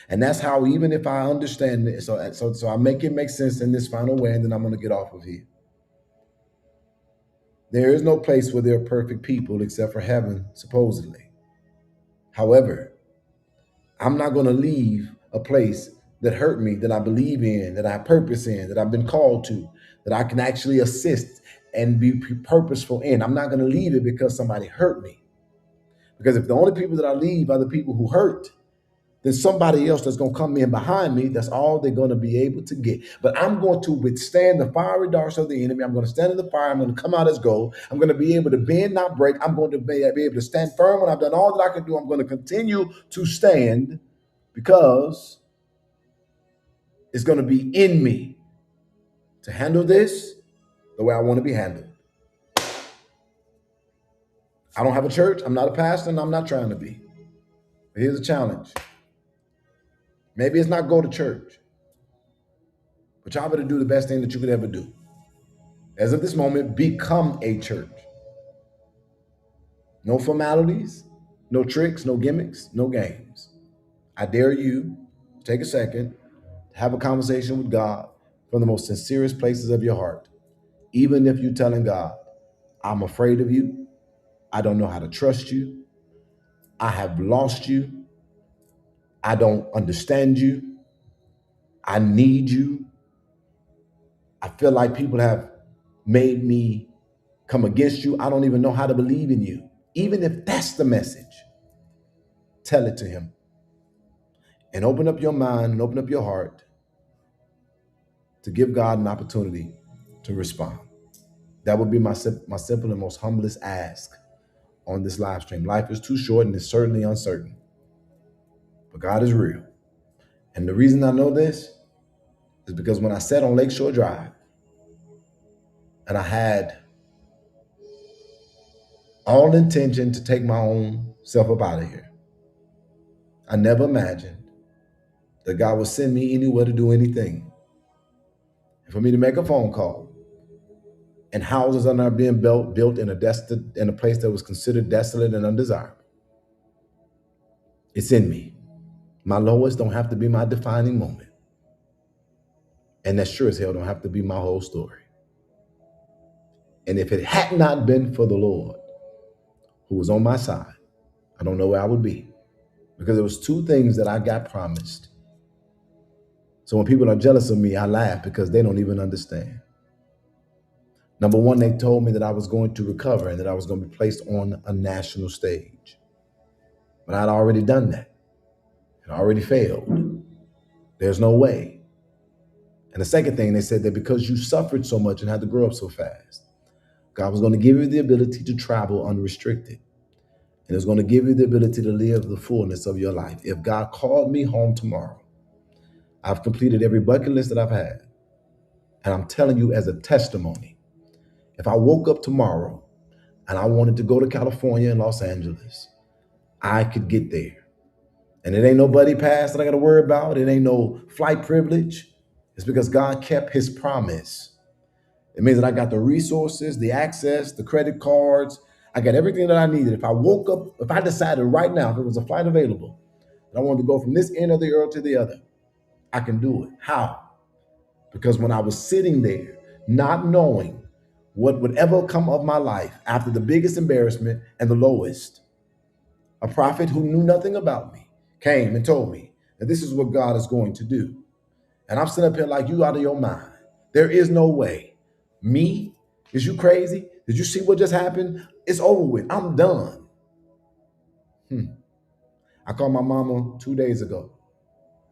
[SPEAKER 3] And that's how, even if I understand it, so I make it make sense in this final way, and then I'm going to get off of here. There is no place where there are perfect people except for heaven, supposedly. However, I'm not going to leave a place that hurt me, that I believe in, that I have purpose in, that I've been called to, that I can actually assist and be purposeful in. I'm not going to leave it because somebody hurt me. Because if the only people that I leave are the people who hurt, then somebody else that's going to come in behind me, that's all they're going to be able to get. But I'm going to withstand the fiery darts of the enemy. I'm going to stand in the fire. I'm going to come out as gold. I'm going to be able to bend, not break. I'm going to be able to stand firm when I've done all that I can do. I'm going to continue to stand because it's going to be in me to handle this the way I want to be handled. I don't have a church. I'm not a pastor, and I'm not trying to be. But here's a challenge. Maybe it's not go to church, but y'all better do the best thing that you could ever do. As of this moment, become a church. No formalities, no tricks, no gimmicks, no games. I dare you to take a second, have a conversation with God from the most sincerest places of your heart. Even if you're telling God, I'm afraid of you, I don't know how to trust you, I have lost you, I don't understand you, I need you, I feel like people have made me come against you, I don't even know how to believe in you. Even if that's the message, tell it to Him. And open up your mind and open up your heart to give God an opportunity to respond. That would be my simple and most humblest ask on this live stream. Life is too short and it's certainly uncertain. But God is real. And the reason I know this is because when I sat on Lakeshore Drive and I had all intention to take my own self up out of here, I never imagined that God would send me anywhere to do anything. And for me to make a phone call, and houses are not being built in a place that was considered desolate and undesirable. It's in me. My lowest don't have to be my defining moment. And that sure as hell don't have to be my whole story. And if it had not been for the Lord who was on my side, I don't know where I would be. Because there was two things that I got promised. So when people are jealous of me, I laugh because they don't even understand. Number one, they told me that I was going to recover and that I was going to be placed on a national stage. But I'd already done that. It already failed. There's no way. And the second thing, they said that because you suffered so much and had to grow up so fast, God was going to give you the ability to travel unrestricted. And it's going to give you the ability to live the fullness of your life. If God called me home tomorrow, I've completed every bucket list that I've had. And I'm telling you as a testimony, if I woke up tomorrow and I wanted to go to California and Los Angeles, I could get there. And it ain't no buddy pass that I got to worry about. It ain't no flight privilege. It's because God kept His promise. It means that I got the resources, the access, the credit cards. I got everything that I needed. If I woke up, if I decided right now, if it was a flight available, and I wanted to go from this end of the earth to the other, I can do it. How? Because when I was sitting there, not knowing what would ever come of my life after the biggest embarrassment and the lowest, a prophet who knew nothing about me came and told me that this is what God is going to do. And I'm sitting up here like, you out of your mind. There is no way. Me? Is you crazy? Did you see what just happened? It's over with. I'm done. I called my mama 2 days ago.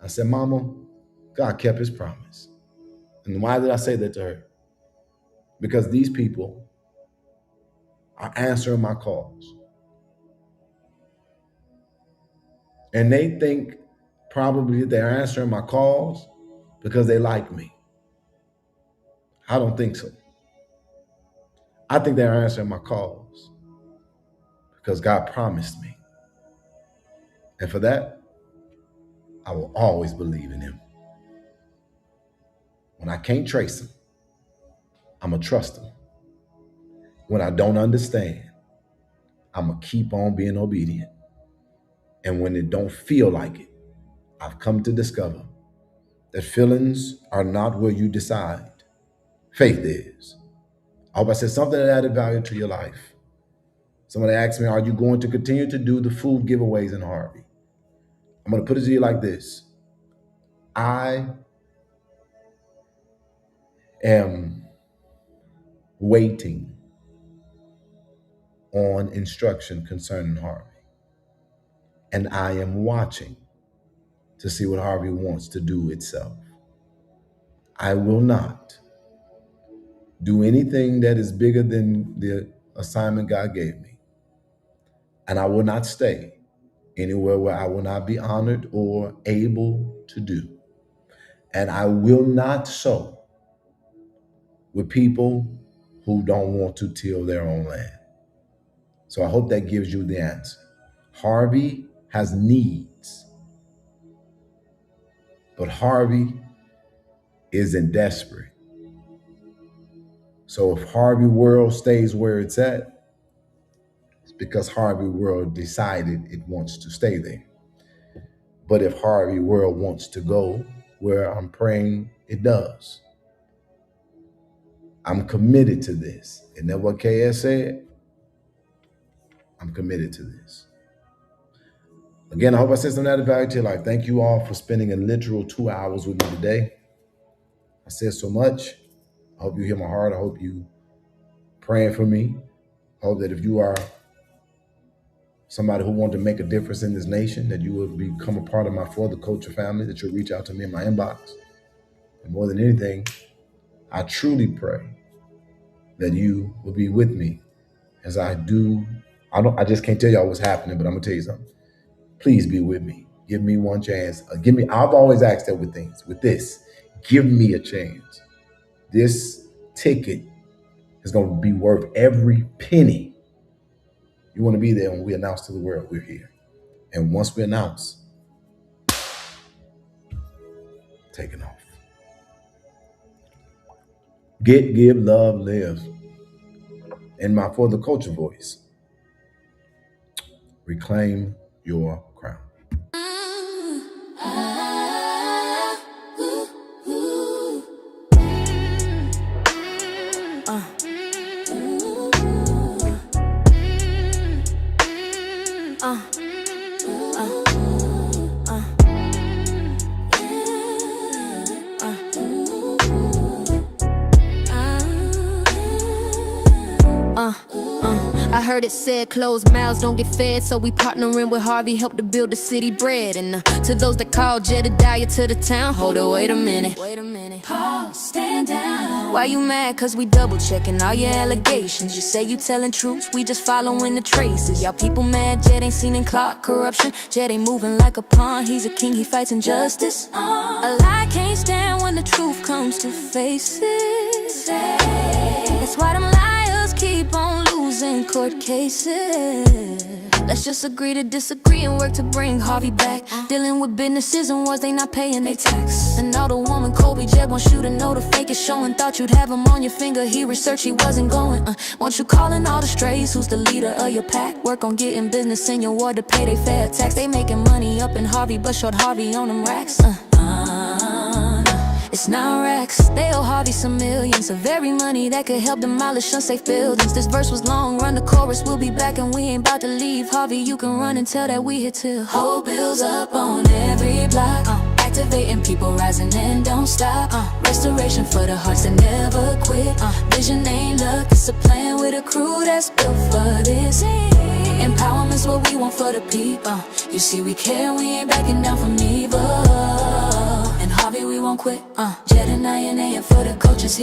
[SPEAKER 3] I said, Mama, God kept His promise. And why did I say that to her? Because these people are answering my calls. And they think probably that they're answering my calls because they like me. I don't think so. I think they're answering my calls because God promised me. And for that, I will always believe in him. When I can't trace him, I'm going to trust him. When I don't understand, I'm going to keep on being obedient. And when it don't feel like it, I've come to discover that feelings are not where you decide. Faith is. I hope I said something that added value to your life. Somebody asked me, are you going to continue to do the food giveaways in Harvey? I'm going to put it to you like this. I am waiting on instruction concerning Harvey. And I am watching to see what Harvey wants to do itself. I will not do anything that is bigger than the assignment God gave me. And I will not stay anywhere where I will not be honored or able to do. And I will not sow with people who don't want to till their own land. So I hope that gives you the answer. Harvey has needs, but Harvey isn't desperate. So if Harvey World stays where it's at, it's because Harvey World decided it wants to stay there. But if Harvey World wants to go where I'm praying it does, I'm committed to this. Isn't that what KS said? I'm committed to this. Again, I hope I said something that added value to your life. Thank you all for spending a literal 2 hours with me today. I said so much. I hope you hear my heart. I hope you praying for me. I hope that if you are somebody who wants to make a difference in this nation, that you will become a part of my For the Culture family, that you'll reach out to me in my inbox. And more than anything, I truly pray that you will be with me as I do. I just can't tell y'all what's happening, but I'm gonna tell you something. Please be with me. Give me one chance. I've always asked that with things. With this, give me a chance. This ticket is going to be worth every penny. You want to be there when we announce to the world we're here. And once we announce, taking off. Get, give, love, live. In my For the Culture voice, reclaim your crown.
[SPEAKER 2] I heard it said closed mouths don't get fed, so we partnering with Harvey, help to build the city bread. And to those that call Jedediah to the town, hold it, wait a minute. Pause, stand down. Why you mad? Cause we double checking all your allegations. You say you telling truths, we just following the traces. Y'all people mad, Jed ain't seen in clock corruption. Jed ain't moving like a pawn, he's a king, he fights injustice. A lie can't stand when the truth comes to face it. That's why them liars keep on losing court cases. Let's just agree to disagree and work to bring Harvey back. Dealing with businesses and wars they not paying their tax. And all the woman Kobe Jed wants you to know the fake is showing. Thought you'd have him on your finger, he researched he wasn't going. Want you calling all the strays, who's the leader of your pack? Work on getting business in your ward to pay their fair tax. They making money up in Harvey, but short Harvey on them racks. It's not racks, they owe Harvey some millions of very money that could help demolish unsafe buildings. This verse was long, run the chorus, we'll be back and we ain't about to leave. Harvey, you can run and tell that we here till whole bills up on every block. Activating people rising and don't stop. Restoration for the hearts that never quit. Vision ain't luck, it's a plan with a crew that's built for this. Empowerment's what we want for the people. You see we care, we ain't backing down from evil. And Harvey, we won't quit. Jed and I and for the coaches.